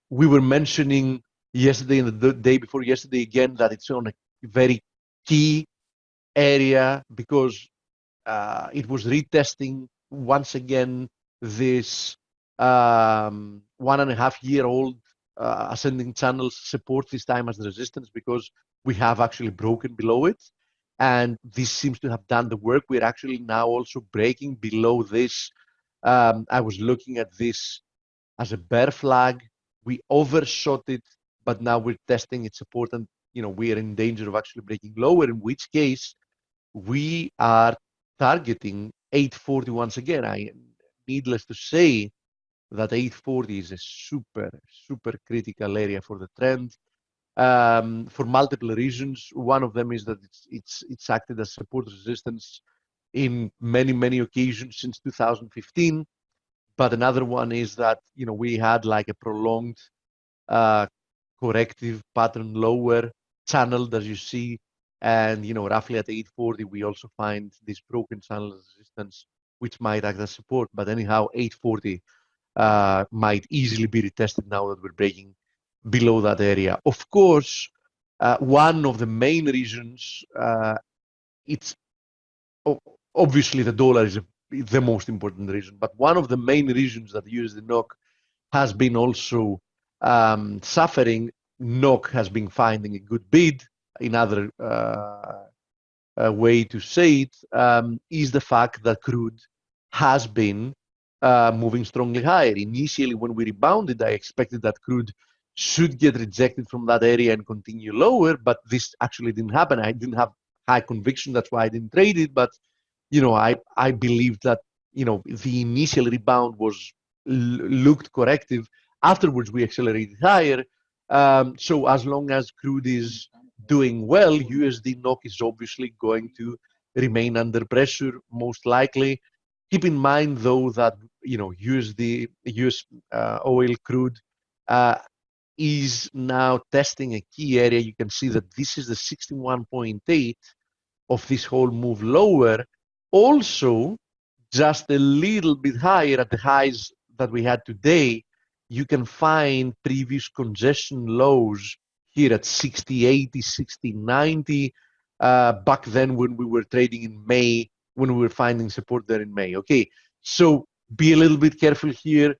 We were mentioning yesterday and the day before yesterday again that it's on a very key area because it was retesting once again this 1.5-year-old ascending channel support, this time as the resistance, because we have actually broken below it. And this seems to have done the work. We're actually now also breaking below this. I was looking at this as a bear flag. We overshot it, but now we're testing its support, and we are in danger of actually breaking lower, in which case we are targeting 840 once again. Needless to say that 840 is a super critical area for the trend, for multiple reasons. One of them is that it's acted as support resistance in many occasions since 2015. But another one is that we had like a prolonged corrective pattern lower channeled, as you see, and roughly at 840 we also find this broken channel resistance, which might act as support. But anyhow, 840 might easily be retested now that we're breaking below that area. Of course, one of the main reasons, it's obviously the dollar is the most important reason, but one of the main reasons that USD NOK has been also suffering, NOK has been finding a good bid. Another way to say it is the fact that crude has been moving strongly higher. Initially, when we rebounded, I expected that crude should get rejected from that area and continue lower, but this actually didn't happen. I didn't have high conviction, that's why I didn't trade it, but I believed that the initial rebound looked corrective. Afterwards, we accelerated higher. So as long as crude is doing well, USD NOK is obviously going to remain under pressure, most likely. Keep in mind, though, that US oil crude is now testing a key area. You can see that this is the 61.8 of this whole move lower. Also, just a little bit higher at the highs that we had today, you can find previous congestion lows here at 60.80, 60.90, back then when we were trading in May, when we were finding support there in May. Okay, so be a little bit careful here.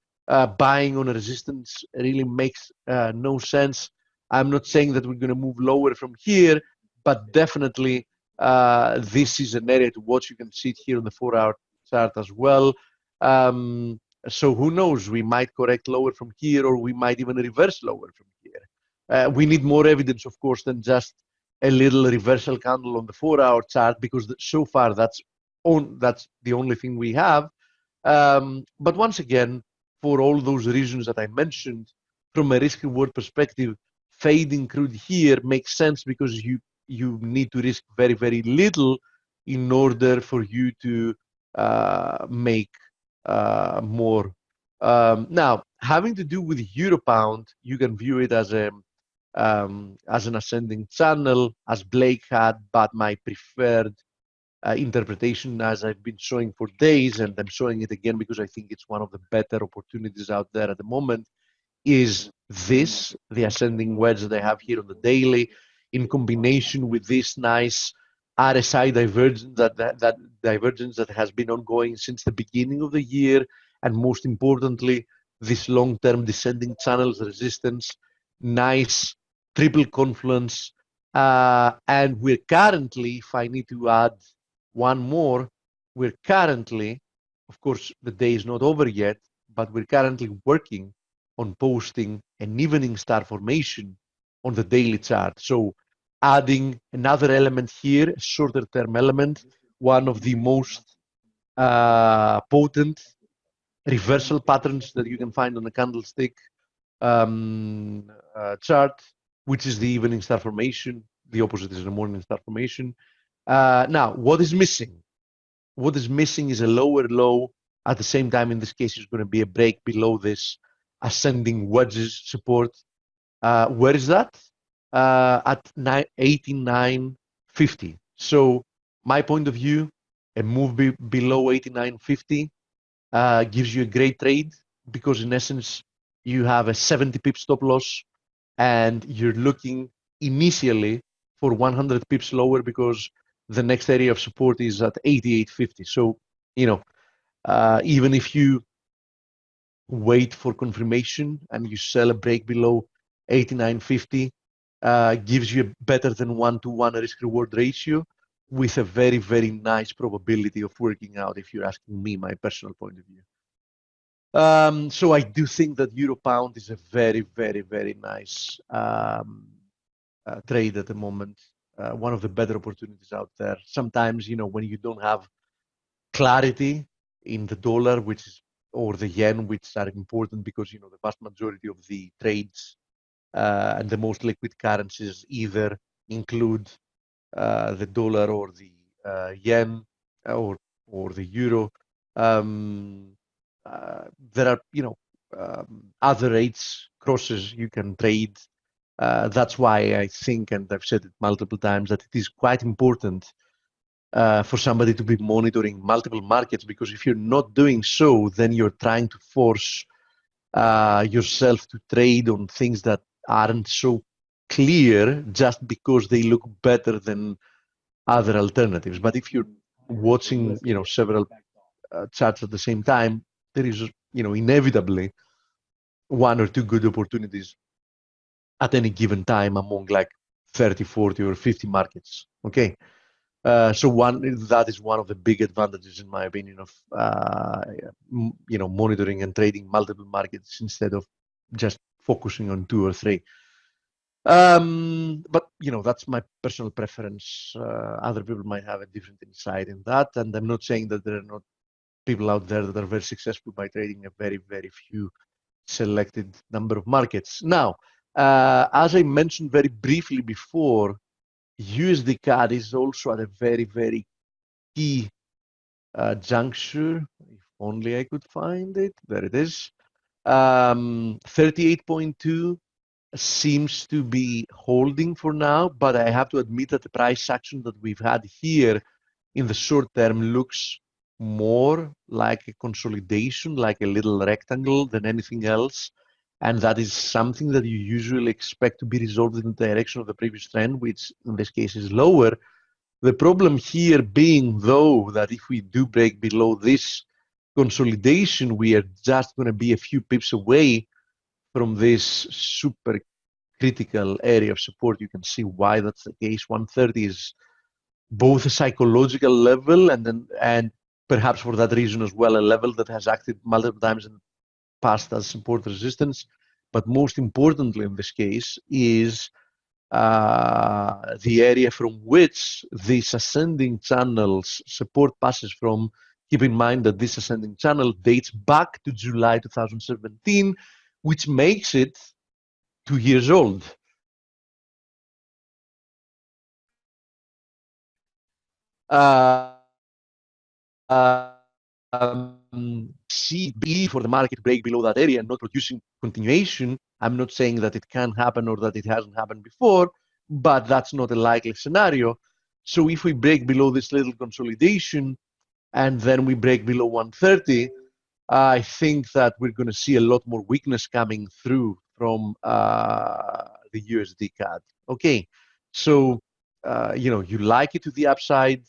Buying on a resistance really makes no sense. I'm not saying that we're going to move lower from here, but definitely this is an area to watch. You can see it here on the 4-hour chart as well. So who knows? We might correct lower from here, or we might even reverse lower from here. We need more evidence, of course, than just a little reversal candle on the 4-hour chart, because so far that's the only thing we have. But once again, for all those reasons that I mentioned, from a risk-reward perspective, fading crude here makes sense, because you need to risk very little in order for you to make more. Now, having to do with euro pound, you can view it as an ascending channel, as Blake had, but my preferred interpretation, as I've been showing for days, and I'm showing it again because I think it's one of the better opportunities out there at the moment, is this, the ascending wedge that I have here on the daily, in combination with this nice RSI divergence that divergence that has been ongoing since the beginning of the year, and most importantly, this long-term descending channels resistance, nice triple confluence, and we're currently, if I need to add one more, we're currently, of course, the day is not over yet, but we're currently working on posting an evening star formation on the daily chart. So adding another element here, a shorter term element, one of the most potent reversal patterns that you can find on a candlestick chart, which is the evening star formation. The opposite is the morning star formation. Now, what is missing? What is missing is a lower low. At the same time, in this case, it's going to be a break below this ascending wedges support. Where is that? At 89.50. So my point of view, a move below 89.50 gives you a great trade, because in essence, you have a 70 pip stop loss, and you're looking initially for 100 pips lower, because the next area of support is at 88.50. So, even if you wait for confirmation and you sell a break below 89.50, gives you a better than 1-to-1 risk-reward ratio, with a very, very nice probability of working out, if you're asking me, my personal point of view. So I do think that Euro Pound is a very, very, very nice trade at the moment. One of the better opportunities out there. Sometimes, when you don't have clarity in the dollar, or the yen, which are important, because the vast majority of the trades and the most liquid currencies either include the dollar or the yen, or the euro. There are other rates crosses you can trade. That's why I think, and I've said it multiple times, that it is quite important for somebody to be monitoring multiple markets, because if you're not doing so, then you're trying to force yourself to trade on things that aren't so clear just because they look better than other alternatives. But if you're watching, several charts at the same time, there is, inevitably one or two good opportunities at any given time among like 30, 40, or 50 markets. Okay. So that is one of the big advantages, in my opinion, of monitoring and trading multiple markets instead of just focusing on 2 or 3. But that's my personal preference. Other people might have a different insight in that, and I'm not saying that there are not people out there that are very successful by trading a very, very few selected number of markets. Now, as I mentioned very briefly before, USD CAD is also at a very, very key juncture. If only I could find it. There it is. 38.2 seems to be holding for now, but I have to admit that the price action that we've had here in the short term looks more like a consolidation, like a little rectangle, than anything else. And that is something that you usually expect to be resolved in the direction of the previous trend, which in this case is lower. The problem here being, though, that if we do break below this consolidation, we are just going to be a few pips away from this super critical area of support. You can see why that's the case. 130 is both a psychological level, and perhaps for that reason as well, a level that has acted multiple times in the past as support resistance. But most importantly in this case is the area from which this ascending channel's support passes from. Keep in mind that this ascending channel dates back to July 2017, which makes it 2 years old. see believe for the market to break below that area and not producing continuation. I'm not saying that it can happen or that it hasn't happened before, but that's not a likely scenario. So if we break below this little consolidation and then we break below 130, I think that we're going to see a lot more weakness coming through from the USD CAD. Okay, so you like it to the upside.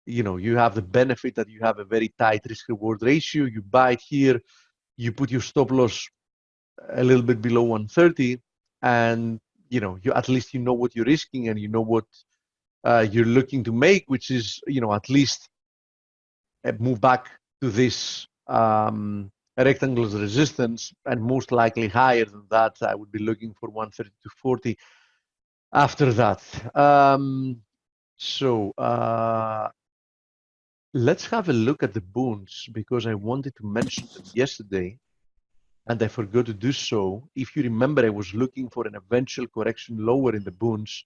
You have the benefit that you have a very tight risk-reward ratio. You buy it here, you put your stop loss a little bit below 130, and you at least you know what you're risking and you know what you're looking to make, which is at least move back to this rectangle's resistance, and most likely higher than that. I would be looking for 130 to 40 after that. Let's have a look at the bonds, because I wanted to mention them yesterday and I forgot to do so. If you remember, I was looking for an eventual correction lower in the bonds,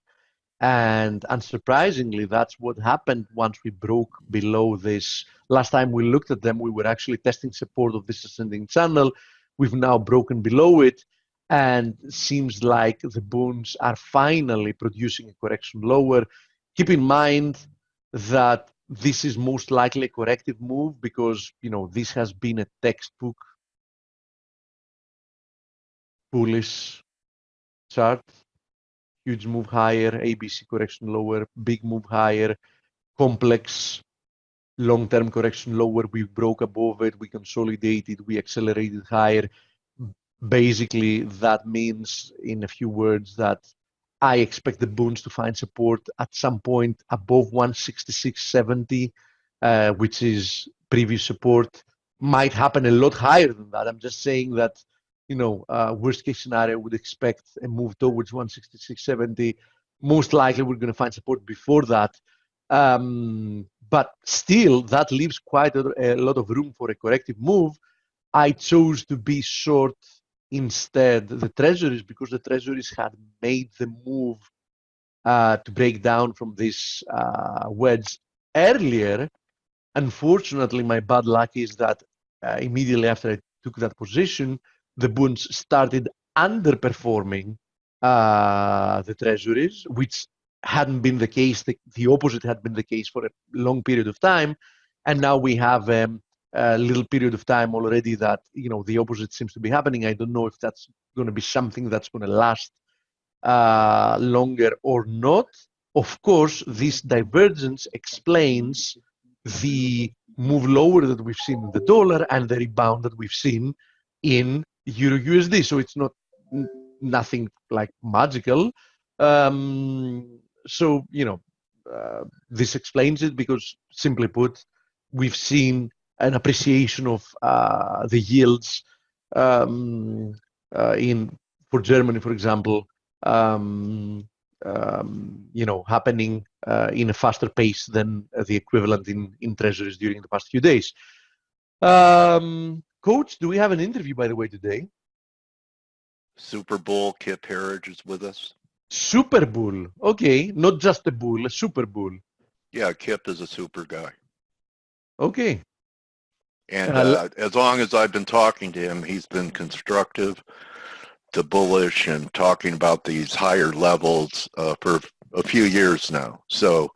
and unsurprisingly, that's what happened once we broke below this. Last time we looked at them, we were actually testing support of this ascending channel. We've now broken below it, and seems like the bonds are finally producing a correction lower. Keep in mind that this is most likely a corrective move, because this has been a textbook bullish chart. Huge move higher, ABC correction lower, big move higher, complex long-term correction lower. We broke above it, we consolidated, we accelerated higher. Basically, that means, in a few words, that I expect the bonds to find support at some point above 166.70, which is previous support. Might happen a lot higher than that. I'm just saying that, worst case scenario, would expect a move towards 166.70. Most likely, we're going to find support before that. But still, that leaves quite a lot of room for a corrective move. I chose to be short instead the treasuries, because the treasuries had made the move to break down from this wedge earlier. Unfortunately, my bad luck is that immediately after I took that position, the bonds started underperforming the treasuries, which hadn't been the case. The opposite had been the case for a long period of time. And now we have a little period of time already that the opposite seems to be happening. I don't know if that's going to be something that's going to last longer or not. Of course, this divergence explains the move lower that we've seen in the dollar and the rebound that we've seen in Euro USD. So it's not nothing like magical. This explains it, because simply put, we've seen an appreciation of the yields for Germany, for example, happening in a faster pace than the equivalent in treasuries during the past few days. Coach, do we have an interview, by the way, today? Super Bull Kip Harridge is with us. Super Bull. Okay, not just a bull, a Super Bull. Yeah, Kip is a super guy. Okay. And as long as I've been talking to him, he's been constructive to bullish and talking about these higher levels for a few years now. So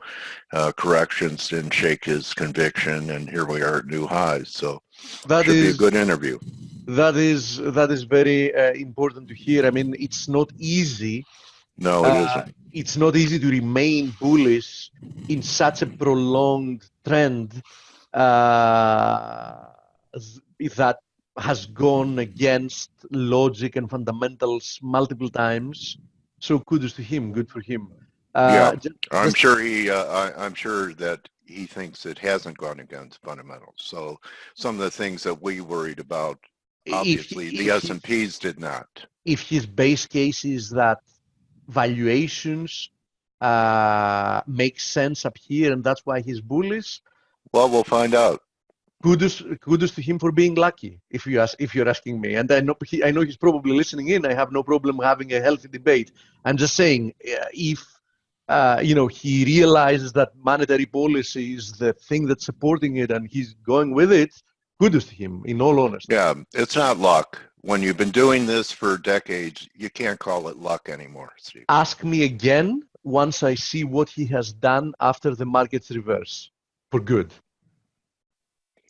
corrections didn't shake his conviction, and here we are at new highs. So that should be a good interview. That is very important to hear. I mean, it's not easy. No, it isn't. It's not easy to remain bullish in such a prolonged trend that has gone against logic and fundamentals multiple times. So kudos to him. Good for him. I'm sure that he thinks it hasn't gone against fundamentals. So some of the things that we worried about, obviously, the S&Ps did not. If his base case is that valuations make sense up here, and that's why he's bullish, well, we'll find out. Kudos to him for being lucky, if you're asking me. And I know he's probably listening in. I have no problem having a healthy debate. I'm just saying, if he realizes that monetary policy is the thing that's supporting it and he's going with it, kudos to him, in all honesty. Yeah, it's not luck. When you've been doing this for decades, you can't call it luck anymore, Steve. Ask me again once I see what he has done after the market's reverse, for good.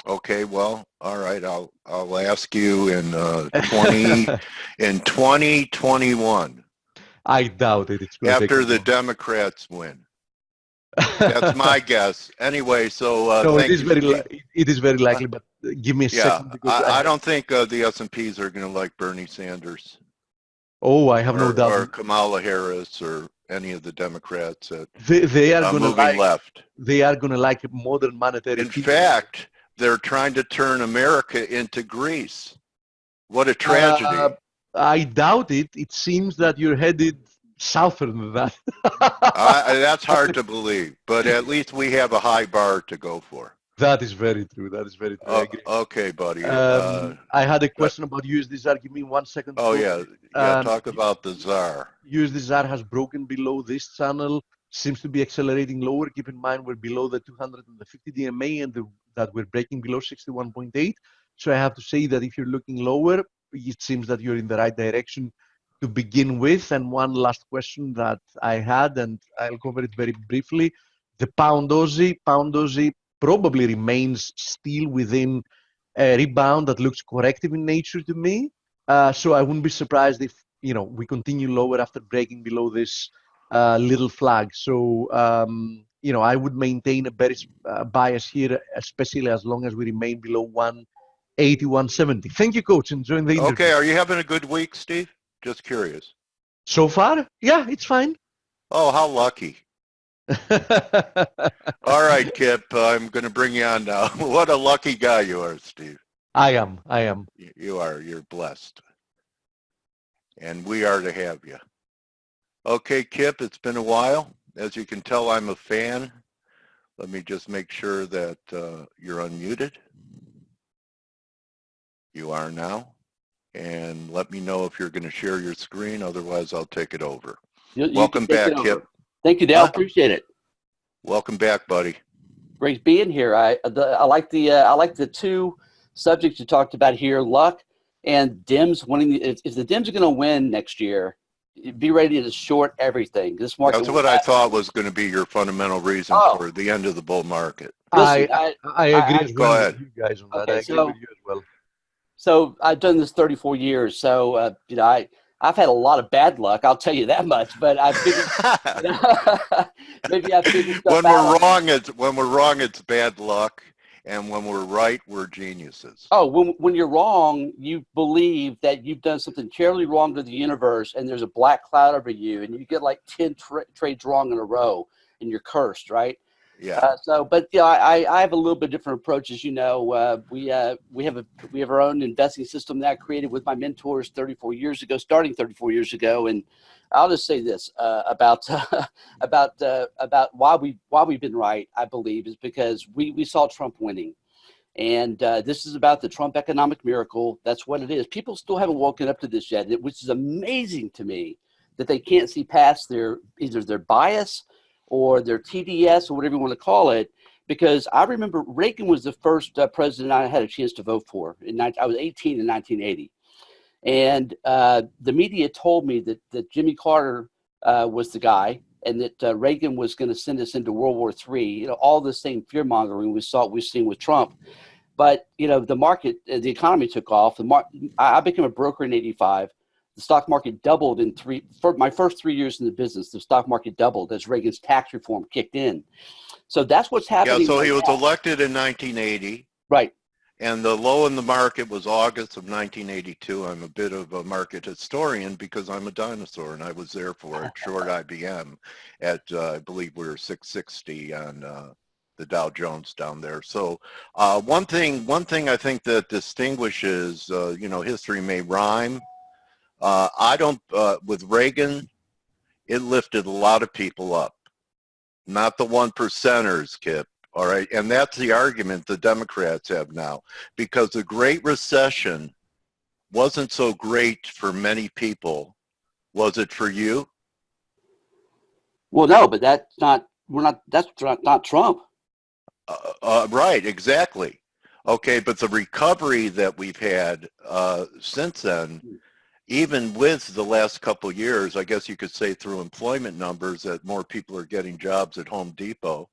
Okay, well, all right. I'll ask you in 2021 I doubt it. It's going to take after the long. Democrats win. That's my guess. Anyway, so No, thank you, Steve. it is very likely, but give me a Yeah, second because I don't think the S&Ps are going to like Bernie Sanders I have no or doubt. Kamala Harris or any of the Democrats that They are going to moving left. They are going to like modern monetary In theory. fact, they're trying to turn America into Greece. What a tragedy. I doubt it. It seems that you're headed southern than that. That's hard to believe, but at least we have a high bar to go for. That is very true. That is very true. I agree. Okay, buddy. I had a question about USD ZAR. Give me 1 second. Oh, yeah. Talk about the ZAR. USD ZAR has broken below this channel, seems to be accelerating lower. Keep in mind we're below the 250 DMA and that we're breaking below 61.8. So I have to say that if you're looking lower, it seems that you're in the right direction to begin with. And one last question that I had, and I'll cover it very briefly. The Pound Aussie probably remains still within a rebound that looks corrective in nature to me. So I wouldn't be surprised if we continue lower after breaking below this little flag. So I would maintain a bearish bias here, especially as long as we remain below 180, 170. Thank you, Coach. Enjoying the interview. Okay, are you having a good week, Steve? Just curious. So far, yeah, it's fine. Oh, how lucky. All right, Kip, I'm going to bring you on now. What a lucky guy you are, Steve. I am. You are. You're blessed. And we are to have you. Okay, Kip, it's been a while. As you can tell, I'm a fan. Let me just make sure that you're unmuted. You are now. And let me know if you're going to share your screen. Otherwise, I'll take it over. Welcome back, Kip. Thank you, Dale. Appreciate it. Welcome back, buddy. Great being here. I like the two subjects you talked about here: luck and Dems winning. If the Dems are going to win next year, be ready to short everything. This market. That's what I thought was going to be your fundamental reason for the end of the bull market. Listen, I agree as well with you guys on that. Okay, I agree with you as well. So I've done this 34 years. So I've had a lot of bad luck. I'll tell you that much. But I figured maybe I figured stuff out. When we're wrong, it's bad luck, and when we're right, we're geniuses. Oh, when you're wrong, you believe that you've done something terribly wrong to the universe, and there's a black cloud over you, and you get like 10 trades wrong in a row, and you're cursed, right? Yeah. But I have a little bit different approach. As you know, we have our own investing system that I created with my mentors 34 years ago, starting 34 years ago. And I'll just say this about why we've been right. I believe is because we saw Trump winning, and this is about the Trump economic miracle. That's what it is. People still haven't woken up to this yet, which is amazing to me that they can't see past either their bias or their TDS or whatever you want to call it, because I remember Reagan was the first president I had a chance to vote for. I was 18 in 1980. And the media told me that Jimmy Carter was the guy and that Reagan was going to send us into World War III, all the same fear-mongering we've seen with Trump. But, the market, the economy took off. I became a broker in 85. The stock market doubled for my first 3 years in the business. The stock market doubled as Reagan's tax reform kicked in. So that's what's happening. Yeah, so he was elected in 1980. Right. And the low in the market was August of 1982. I'm a bit of a market historian because I'm a dinosaur, and I was there for a short IBM at, I believe we were 660 on the Dow Jones down there. So one thing I think that distinguishes, history may rhyme. With Reagan, it lifted a lot of people up, not the 1%ers, Kip. All right. And that's the argument the Democrats have now, because the Great Recession wasn't so great for many people. Was it for you? Well, no, but that's not Trump. Right. Exactly. Okay, but the recovery that we've had since then, even with the last couple of years, I guess you could say through employment numbers that more people are getting jobs at Home Depot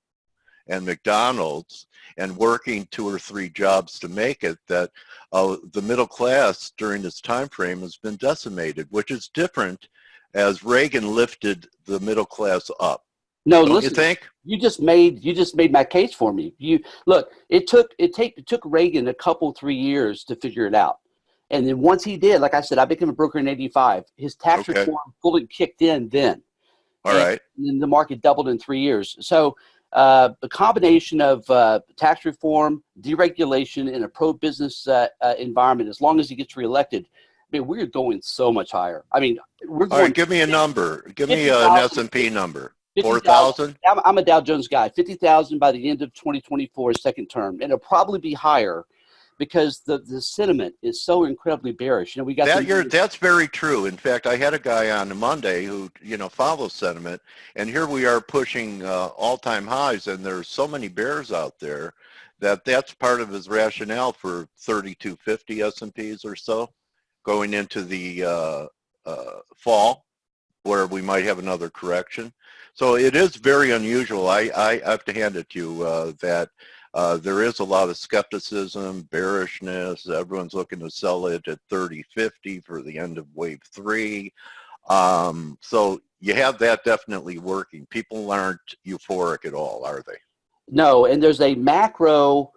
and McDonald's and working 2 or 3 jobs to make it, that the middle class during this time frame has been decimated, which is different as Reagan lifted the middle class up. No, Don't listen, you think? you just made my case for me. You look, it took Reagan a couple 3 years to figure it out. And then once he did, like I said, I became a broker in '85. His tax Okay. reform fully kicked in then. All right. And then the market doubled in 3 years. So the combination of tax reform, deregulation, and a pro-business environment, as long as he gets reelected, I mean, we're going so much higher. I mean, we're All going. right, give me a number. Give me 50,000. an S&P number. 50,000. 4,000? I'm a Dow Jones guy. 50,000 by the end of 2024, second term, and it'll probably be higher because the sentiment is so incredibly bearish. You know, we got That's very true. In fact, I had a guy on Monday who, follows sentiment, and here we are pushing all-time highs, and there's so many bears out there that's part of his rationale for 3250 S&Ps or so going into the fall, where we might have another correction. So it is very unusual. I have to hand it to you that there is a lot of skepticism, bearishness. Everyone's looking to sell it at 30.50 for the end of wave 3. So you have that definitely working. People aren't euphoric at all, are they? No, and there's a macro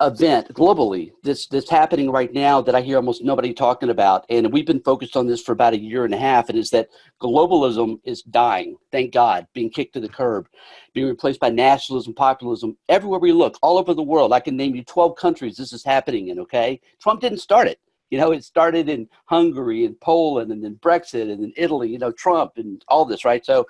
event globally that's happening right now that I hear almost nobody talking about, and we've been focused on this for about 1.5 years, and is that globalism is dying, thank God, being kicked to the curb, being replaced by nationalism, populism. Everywhere we look, all over the world, I can name you 12 countries this is happening in, okay? Trump didn't start it. You know, it started in Hungary and Poland and then Brexit and then Italy, you know, Trump and all this, right? So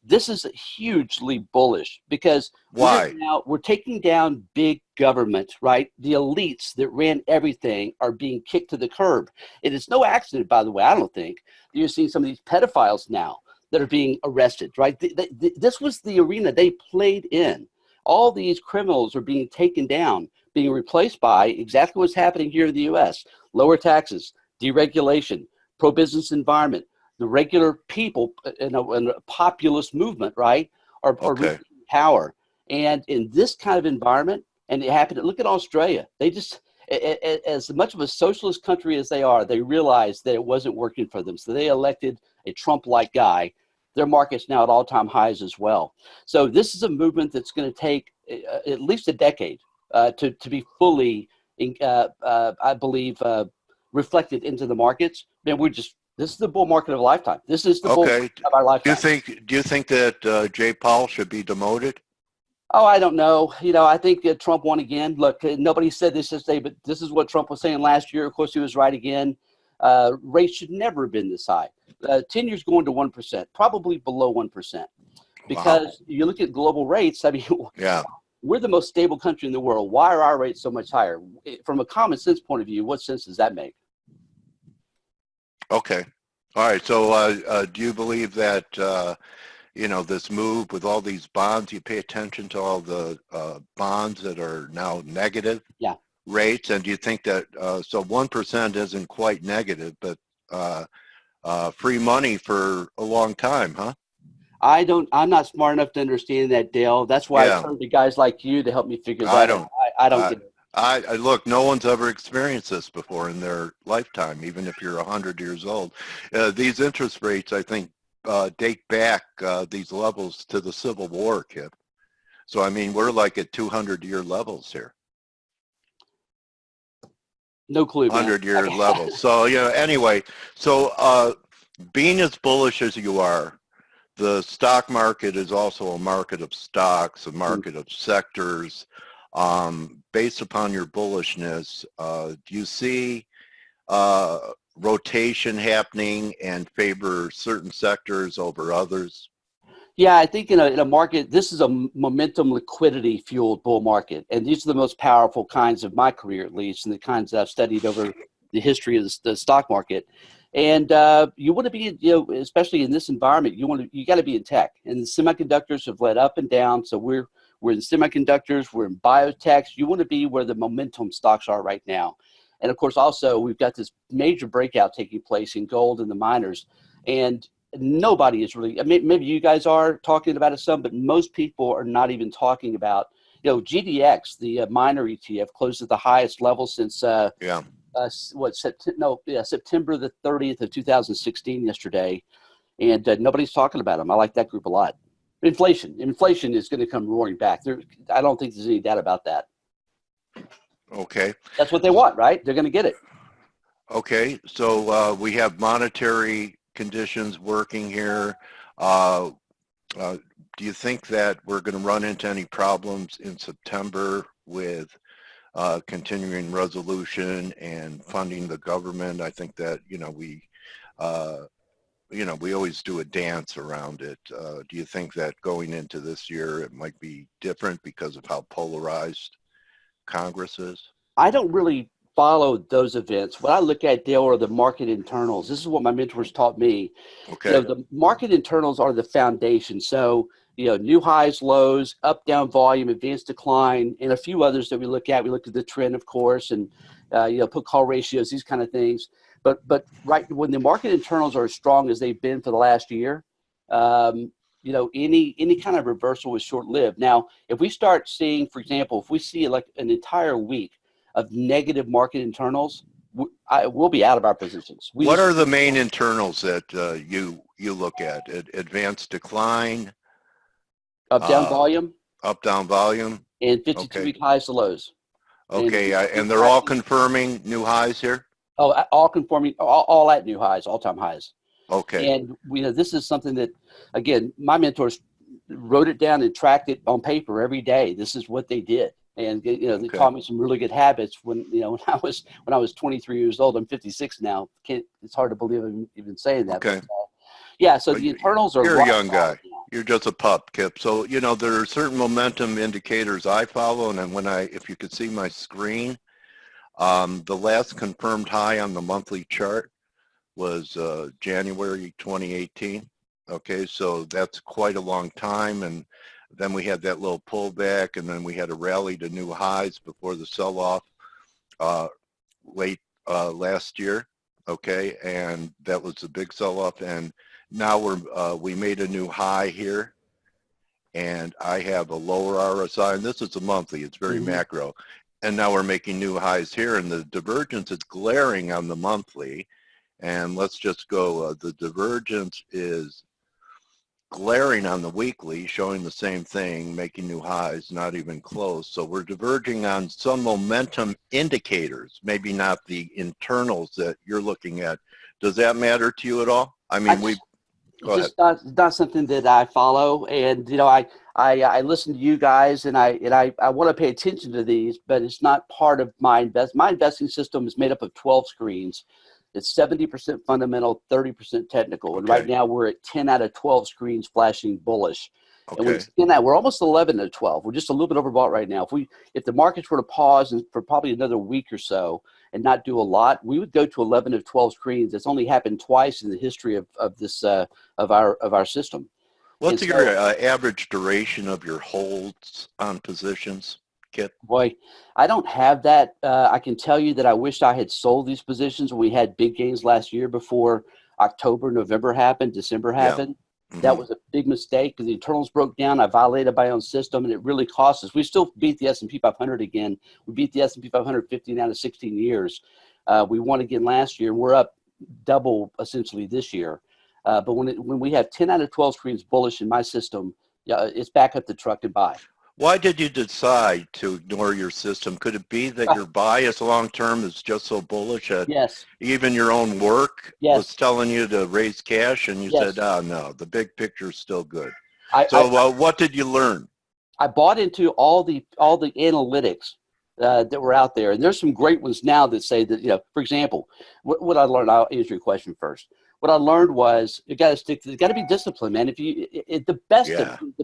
this is hugely bullish because we're taking down big government, right? The elites that ran everything are being kicked to the curb. It is no accident, by the way, I don't think, that you're seeing some of these pedophiles now that are being arrested, right? This was the arena they played in. All these criminals are being taken down, being replaced by exactly what's happening here in the U.S. Lower taxes, deregulation, pro-business environment. The regular people in a populist movement, right, are reaching power. And in this kind of environment, and it happened, look at Australia. They just, as much of a socialist country as they are, they realized that it wasn't working for them. So they elected a Trump-like guy. Their market's now at all-time highs as well. So this is a movement that's going to take at least a decade to be fully, I believe, reflected into the markets. Man, this is the bull market of a lifetime. This is the bull market of our lifetime. Do you think that Jay Powell should be demoted? Oh, I don't know. You know, I think Trump won again. Look, nobody said this yesterday, but this is what Trump was saying last year. Of course, he was right again. Rates should never have been this high. 10 years going to 1%, probably below 1%. Because you look at global rates, I mean, we're the most stable country in the world. Why are our rates so much higher? From a common sense point of view, what sense does that make? Okay. All right. So do you believe that, this move with all these bonds, you pay attention to all the bonds that are now negative rates? And do you think that, so 1% isn't quite negative, but free money for a long time, huh? I'm not smart enough to understand that, Dale. That's why I turn to guys like you to help me figure that out. I don't get it. Look, no one's ever experienced this before in their lifetime, even if you're 100 years old. These interest rates, I think, date back these levels to the Civil War, Kip. So, I mean, we're like at 200-year levels here. No clue, 100-year levels. So, anyway, so being as bullish as you are, the stock market is also a market of stocks, a market of sectors. Based upon your bullishness, do you see rotation happening and favor certain sectors over others? Yeah, I think in a market, this is a momentum liquidity fueled bull market. And these are the most powerful kinds of my career, at least, and the kinds that I've studied over the history of the stock market. And you want to be, especially in this environment, you got to be in tech. And the semiconductors have led up and down. So we're we're in semiconductors, we're in biotech. You want to be where the momentum stocks are right now. And of course, also, we've got this major breakout taking place in gold and the miners. And nobody is really, I mean, maybe you guys are talking about it some, but most people are not even talking about, GDX, the miner ETF, closed at the highest level since September the 30th of 2016 yesterday. And nobody's talking about them. I like that group a lot. Inflation is going to come roaring back. I don't think there's any doubt about that. Okay. That's what they want, right? They're going to get it. Okay. So we have monetary conditions working here. Do you think that we're going to run into any problems in September with continuing resolution and funding the government? I think that, we always do a dance around it. Do you think that going into this year, it might be different because of how polarized Congress is? I don't really follow those events. What I look at, Dale, are the market internals. This is what my mentors taught me. Okay. The market internals are the foundation. So, new highs, lows, up, down volume, advanced decline, and a few others that we look at. We look at the trend, of course, and, put call ratios, these kind of things. But right when the market internals are as strong as they've been for the last year, any kind of reversal is short-lived. Now, if we start seeing, for example, if we see like an entire week of negative market internals, we'll be out of our positions. What are the main internals that you look at? Advanced decline? Up, down volume? Up, down volume? And 52-week highs to lows. Okay, and they're all confirming new highs here? Oh, all conforming, all at new highs, all-time highs. Okay. And this is something that, again, my mentors wrote it down and tracked it on paper every day. This is what they did, and they taught me some really good habits. When I was 23 years old, I'm 56 now. It's hard to believe I'm even saying that. Okay. But, so the internals are. You're a young guy. You're just a pup, Kip. So there are certain momentum indicators I follow, and then if you could see my screen. The last confirmed high on the monthly chart was January 2018. Okay, so that's quite a long time. And then we had that little pullback, and then we had a rally to new highs before the sell-off late last year. Okay, and that was a big sell-off. And now we made a new high here. And I have a lower RSI, and this is a monthly. It's very macro. And now we're making new highs here, and the divergence is glaring on the monthly. And let's just go, the divergence is glaring on the weekly, showing the same thing, making new highs, not even close. So we're diverging on some momentum indicators, maybe not the internals that you're looking at. Does that matter to you at all? I mean, go ahead. It's not something that I follow, and I listen to you guys, and I want to pay attention to these, but it's not part of my investing system is made up of 12 screens. It's 70% fundamental, 30% technical, and right now we're at 10 out of 12 screens flashing bullish. And we've seen that we're almost 11 to 12. We're just a little bit overbought right now. If the markets were to pause for probably another week or so and not do a lot, we would go to 11 to 12 screens. It's only happened twice in the history of this of our system. What's your average duration of your holds on positions, Kip? Boy, I don't have that. I can tell you that I wished I had sold these positions when we had big gains last year before October, November happened, December happened. That was a big mistake because the internals broke down. I violated my own system, and it really cost us. We still beat the S&P 500 again. We beat the S&P 500 15 out of 16 years. We won again last year. We're up double essentially this year. But when we have 10 out of 12 screens bullish in my system, it's back up the truck and buy. Why did you decide to ignore your system? Could it be that your bias long-term is just so bullish that even your own work was telling you to raise cash and you said, oh, no, the big picture is still good. What did you learn? I bought into all the analytics that were out there. And there's some great ones now that say that, for example, what I learned, I'll answer your question first. What I learned was you got to be disciplined, man. The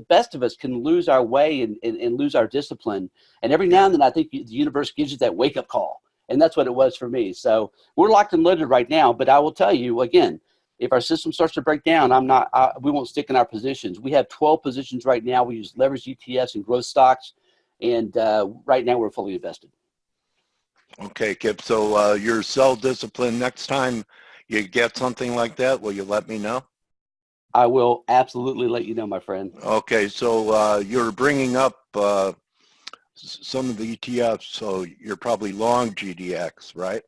best of us can lose our way and lose our discipline. And every now and then I think the universe gives you that wake up call. And that's what it was for me. So we're locked and loaded right now. But I will tell you again, if our system starts to break down, we won't stick in our positions. We have 12 positions right now. We use leveraged ETFs and growth stocks. And right now we're fully invested. Okay, Kip. So your sell discipline, next time you get something like that, will you let me know? I will absolutely let you know, my friend. Okay, so you're bringing up some of the ETFs, so you're probably long GDX, right?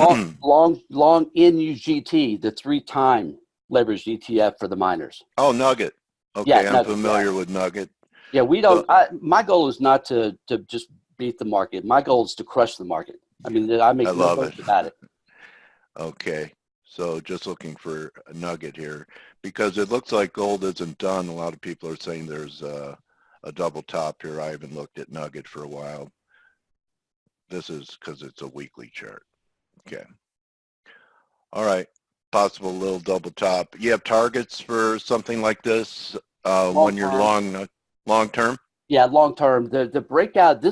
long NUGT, the 3-time leveraged ETF for the miners. Oh, Nugget. Okay, Yeah, I'm Nugget, familiar with Nugget. Yeah, we don't. My goal is not to just beat the market. My goal is to crush the market. I mean, I make no bones about it. Okay, so just looking for a nugget here, because it looks like gold isn't done. A lot of people are saying there's a double top here. I haven't looked at Nugget for a while. This is because it's a weekly chart. Okay. All right. Possible little double top. You have targets for something like this when you're long term? Yeah, long term. The breakout,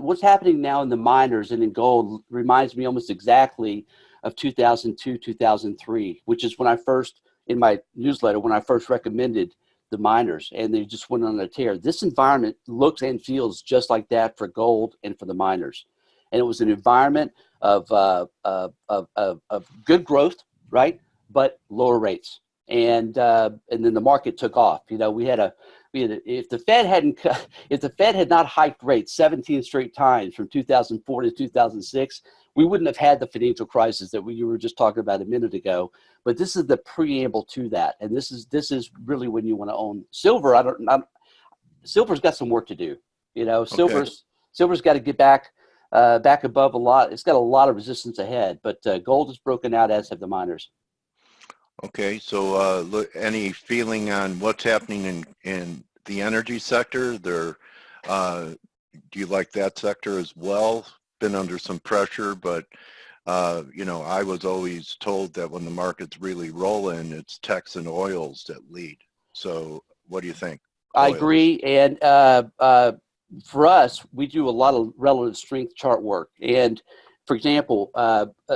what's happening now in the miners and in gold reminds me almost exactly of 2002, 2003, which is when I first, in my newsletter, when I first recommended the miners, and they just went on a tear. This environment looks and feels just like that for gold and for the miners. And it was an environment of good growth, right? But lower rates. And then the market took off. You know, if the Fed had not hiked rates 17 straight times from 2004 to 2006, we wouldn't have had the financial crisis that you were just talking about a minute ago. But this is the preamble to that, and this is really when you want to own silver. Silver's got some work to do. You know, Okay. silver's got to get back above a lot. It's got a lot of resistance ahead, but gold is broken out, as have the miners. Okay, so look, any feeling on what's happening in the energy sector? Do you like that sector as well? Been under some pressure, but you know, I was always told that when the market's really rolling, it's techs and oils that lead. So what do you think? I Oils. agree, and for us, we do a lot of relative strength chart work. And for example,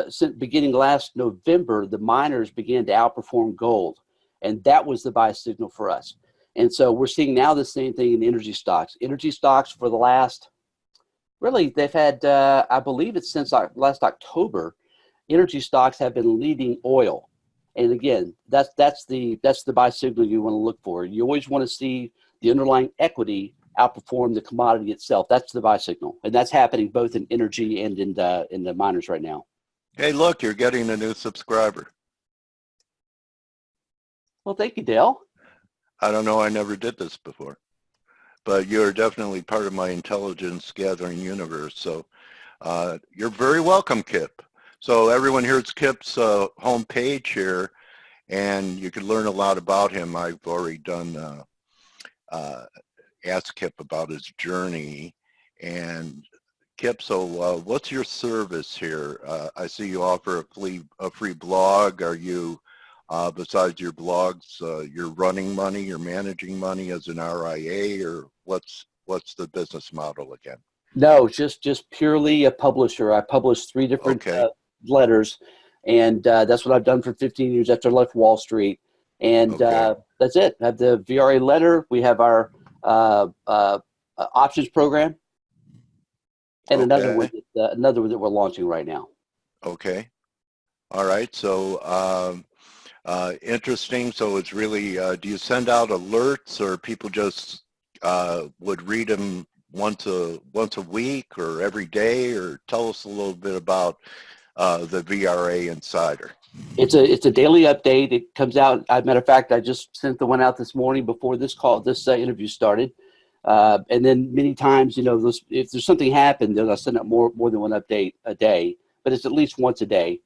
since beginning last November, the miners began to outperform gold, and that was the buy signal for us. And so we're seeing now the same thing in energy stocks. Energy stocks for the last, really, they've had, I believe it's since last October, energy stocks have been leading oil. And again, that's the buy signal you want to look for. You always want to see the underlying equity outperform the commodity itself. That's the buy signal, and that's happening both in energy and in the miners right now. Hey, look, you're getting a new subscriber. Well, thank you, Dale. I don't know, I never did this before, but you're definitely part of my intelligence gathering universe. So you're very welcome, Kip. So everyone, here's Kip's homepage here, and you can learn a lot about him. I've already done ask Kip about his journey. And Kip, so what's your service here? I see you offer a free blog. Are you, besides your blogs, you're running money, you're managing money as an RIA, or what's the business model again? No, just purely a publisher. I published 3 different letters, and that's what I've done for 15 years after I left Wall Street. And that's it. I have the VRA letter. We have our options program, and another one that we're launching right now. Okay. All right. So interesting. So it's really, do you send out alerts, or people just would read them once a week or every day? Or tell us a little bit about the VRA Insider. It's a daily update. It comes out. As a matter of fact, I just sent the one out this morning before this interview started. And then many times, you know, if there's something happened, then I'll send out more than one update a day. But it's at least once a day.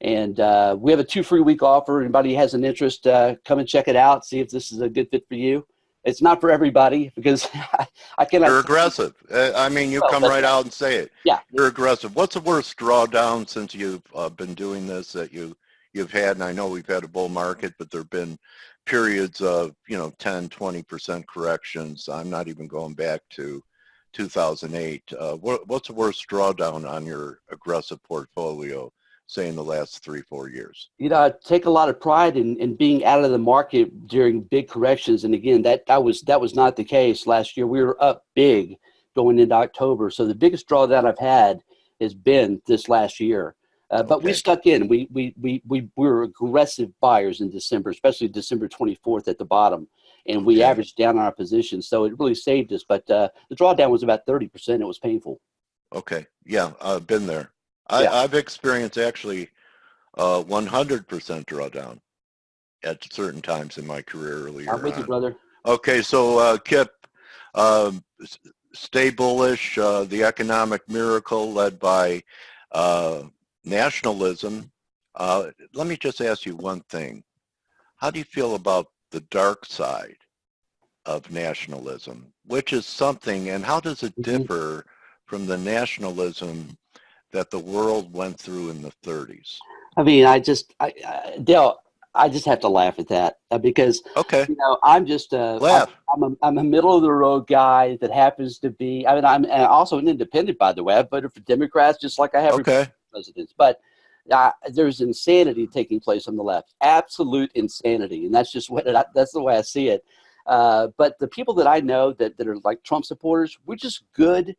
And we have a 2 free week offer. Anybody has an interest, come and check it out. See if this is a good fit for you. It's not for everybody, because I cannot. You're aggressive. I mean, you come right out and say it. Yeah. You're aggressive. What's the worst drawdown since you've been doing this that you've had? And I know we've had a bull market, but there have been periods of, you know, 10, 20% corrections. I'm not even going back to 2008. What's the worst drawdown on your aggressive portfolio say in the last 3-4 years. You know, I take a lot of pride in being out of the market during big corrections. And again, that was not the case last year. We were up big going into October. So the biggest drawdown I've had has been this last year. But we stuck in. We were aggressive buyers in December, especially December 24th at the bottom. And we averaged down on our position. So it really saved us. But the drawdown was about 30%. It was painful. Okay. Yeah, I've been there. Yeah. I've experienced actually 100% drawdown at certain times in my career earlier I'm with you, on. brother. Okay, so Kip, stay bullish. The economic miracle led by nationalism. Let me just ask you one thing. How do you feel about the dark side of nationalism, which is something, and how does it differ from the nationalism that the world went through in the 30s? I mean, Dale, I just have to laugh at that because, you know, I'm just I'm a middle of the road guy that happens to be. I mean, I'm also an independent, by the way. I voted for Democrats just like I have Republican presidents. But there's insanity taking place on the left, absolute insanity, and that's just that's the way I see it. But the people that I know that are like Trump supporters, we're just good,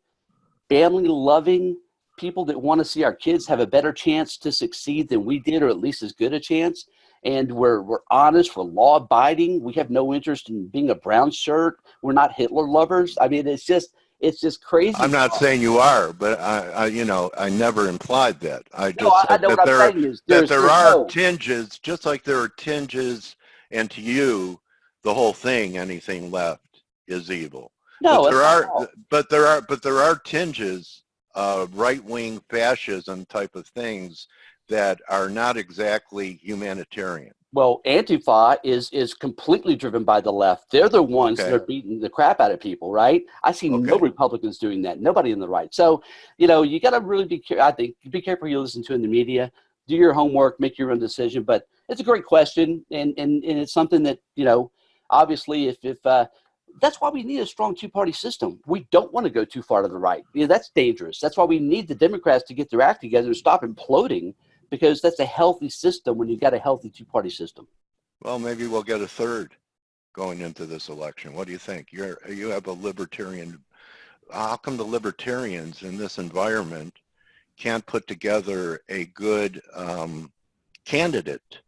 family-loving people that want to see our kids have a better chance to succeed than we did, or at least as good a chance. And we're honest, we're law-abiding. We have no interest in being a brown shirt. We're not Hitler lovers. I mean, it's just crazy. I'm not saying you are, but I you know, I never implied that. I No, just said I know what I'm saying is that there are tinges, just like there are tinges, and to you, the whole thing, anything left is evil. No, but there are tinges, right-wing fascism type of things that are not exactly humanitarian. Well, Antifa is completely driven by the left. They're the ones that are beating the crap out of people, right? I see no Republicans doing that, nobody in the right. So, you know, you got to really be careful. I think be careful you listen to in the media. Do your homework, make your own decision. But it's a great question, and it's something that, you know, obviously if that's why we need a strong two-party system. We don't want to go too far to the right. You know, that's dangerous. That's why we need the Democrats to get their act together and stop imploding, because that's a healthy system when you've got a healthy two-party system. Well, maybe we'll get a third going into this election. What do you think? You have a libertarian. How come the libertarians in this environment can't put together a good candidate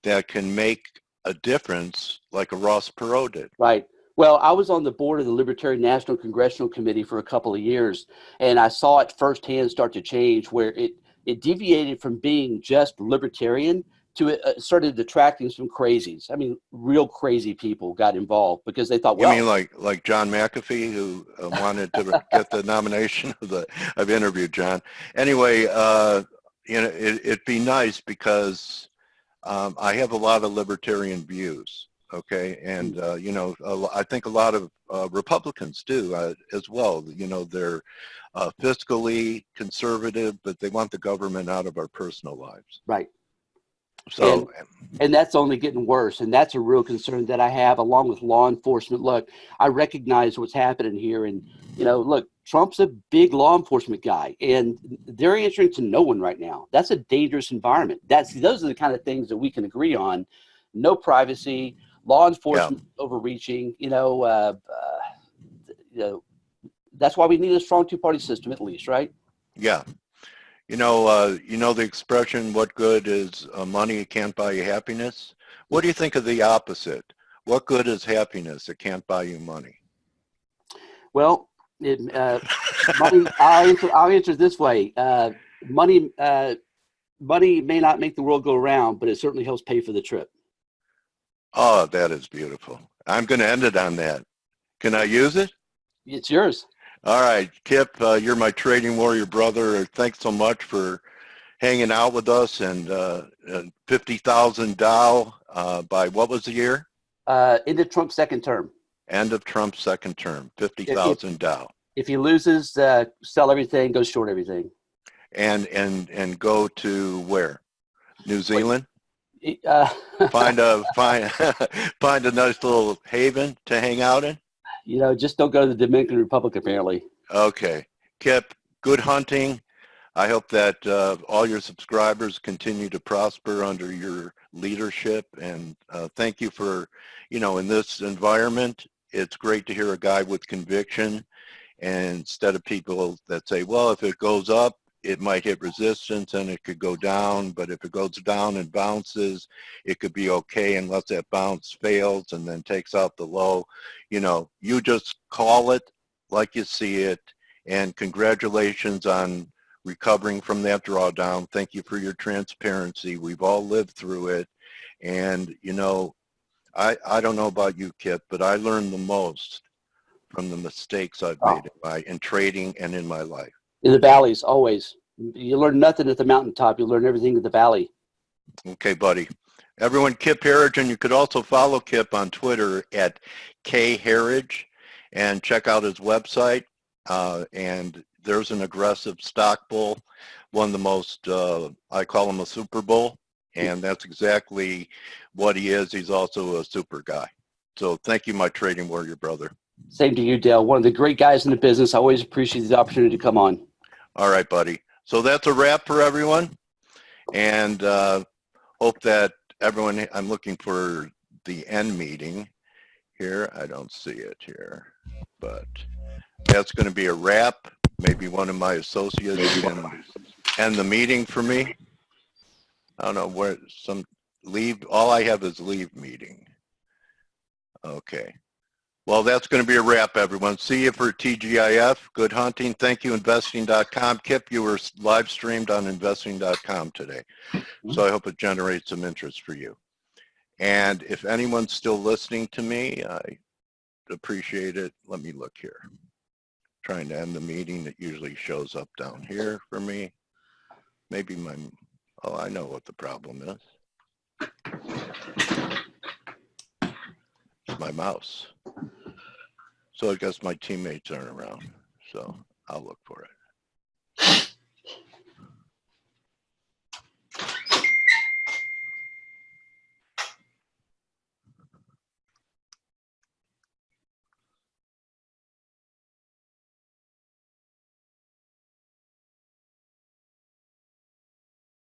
that can make a difference like a Ross Perot did? Right. Well, I was on the board of the Libertarian National Congressional Committee for a couple of years, and I saw it firsthand start to change, where it deviated from being just libertarian to it started attracting some crazies. I mean, real crazy people got involved because they thought, well, you mean like John McAfee, who wanted to get the nomination I've interviewed John. Anyway, you know, it'd be nice because I have a lot of libertarian views. Okay, and you know, I think a lot of Republicans do as well. You know, they're fiscally conservative, but they want the government out of our personal lives. Right. So, and that's only getting worse, and that's a real concern that I have, along with law enforcement. Look, I recognize what's happening here, and you know, look, Trump's a big law enforcement guy, and they're answering to no one right now. That's a dangerous environment. Those are the kind of things that we can agree on. No privacy. Law enforcement overreaching, you know, that's why we need a strong two-party system at least, right? Yeah. You know the expression, what good is money, it can't buy you happiness? What do you think of the opposite? What good is happiness? It can't buy you money. Well, money, I'll answer it this way. Money may not make the world go around, but it certainly helps pay for the trip. Oh, that is beautiful. I'm going to end it on that. Can I use it? It's yours. All right, Kip, you're my trading warrior brother. Thanks so much for hanging out with us. And 50,000 Dow by what was the year? End of Trump's second term. End of Trump's second term, 50,000 Dow. If he loses, sell everything, go short everything. And go to where? New Zealand? Find a nice little haven to hang out in. You know, just don't go to the Dominican Republic, apparently. Okay, Kip. Good hunting. I hope that all your subscribers continue to prosper under your leadership. And thank you for, in this environment, it's great to hear a guy with conviction, and instead of people that say, well, if it goes up, it might hit resistance and it could go down, but if it goes down and bounces, it could be okay unless that bounce fails and then takes out the low. You just call it like you see it, and congratulations on recovering from that drawdown. Thank you for your transparency. We've all lived through it. And, I don't know about you, Kip, but I learned the most from the mistakes I've made in trading and in my life. In the valleys, always. You learn nothing at the mountaintop. You learn everything at the valley. Okay, buddy. Everyone, Kip Harrigan. You could also follow Kip on Twitter at kharridge and check out his website. And there's an aggressive stock bull, one of the most, I call him a super bull, and that's exactly what he is. He's also a super guy. So thank you, my trading warrior brother. Same to you, Dale. One of the great guys in the business. I always appreciate the opportunity to come on. All right, buddy. So that's a wrap for everyone. And hope that everyone, I'm looking for the end meeting here. I don't see it here, but that's going to be a wrap. Maybe one of my associates can end the meeting for me. I don't know where leave. All I have is leave meeting. Okay. Well, that's going to be a wrap, everyone. See you for TGIF. Good hunting. Thank you, investing.com. Kip, you were live streamed on investing.com today. So I hope it generates some interest for you. And if anyone's still listening to me, I appreciate it. Let me look here. Trying to end the meeting. It usually shows up down here for me. Maybe I know what the problem is. It's my mouse. So I guess my teammates aren't around. So I'll look for it.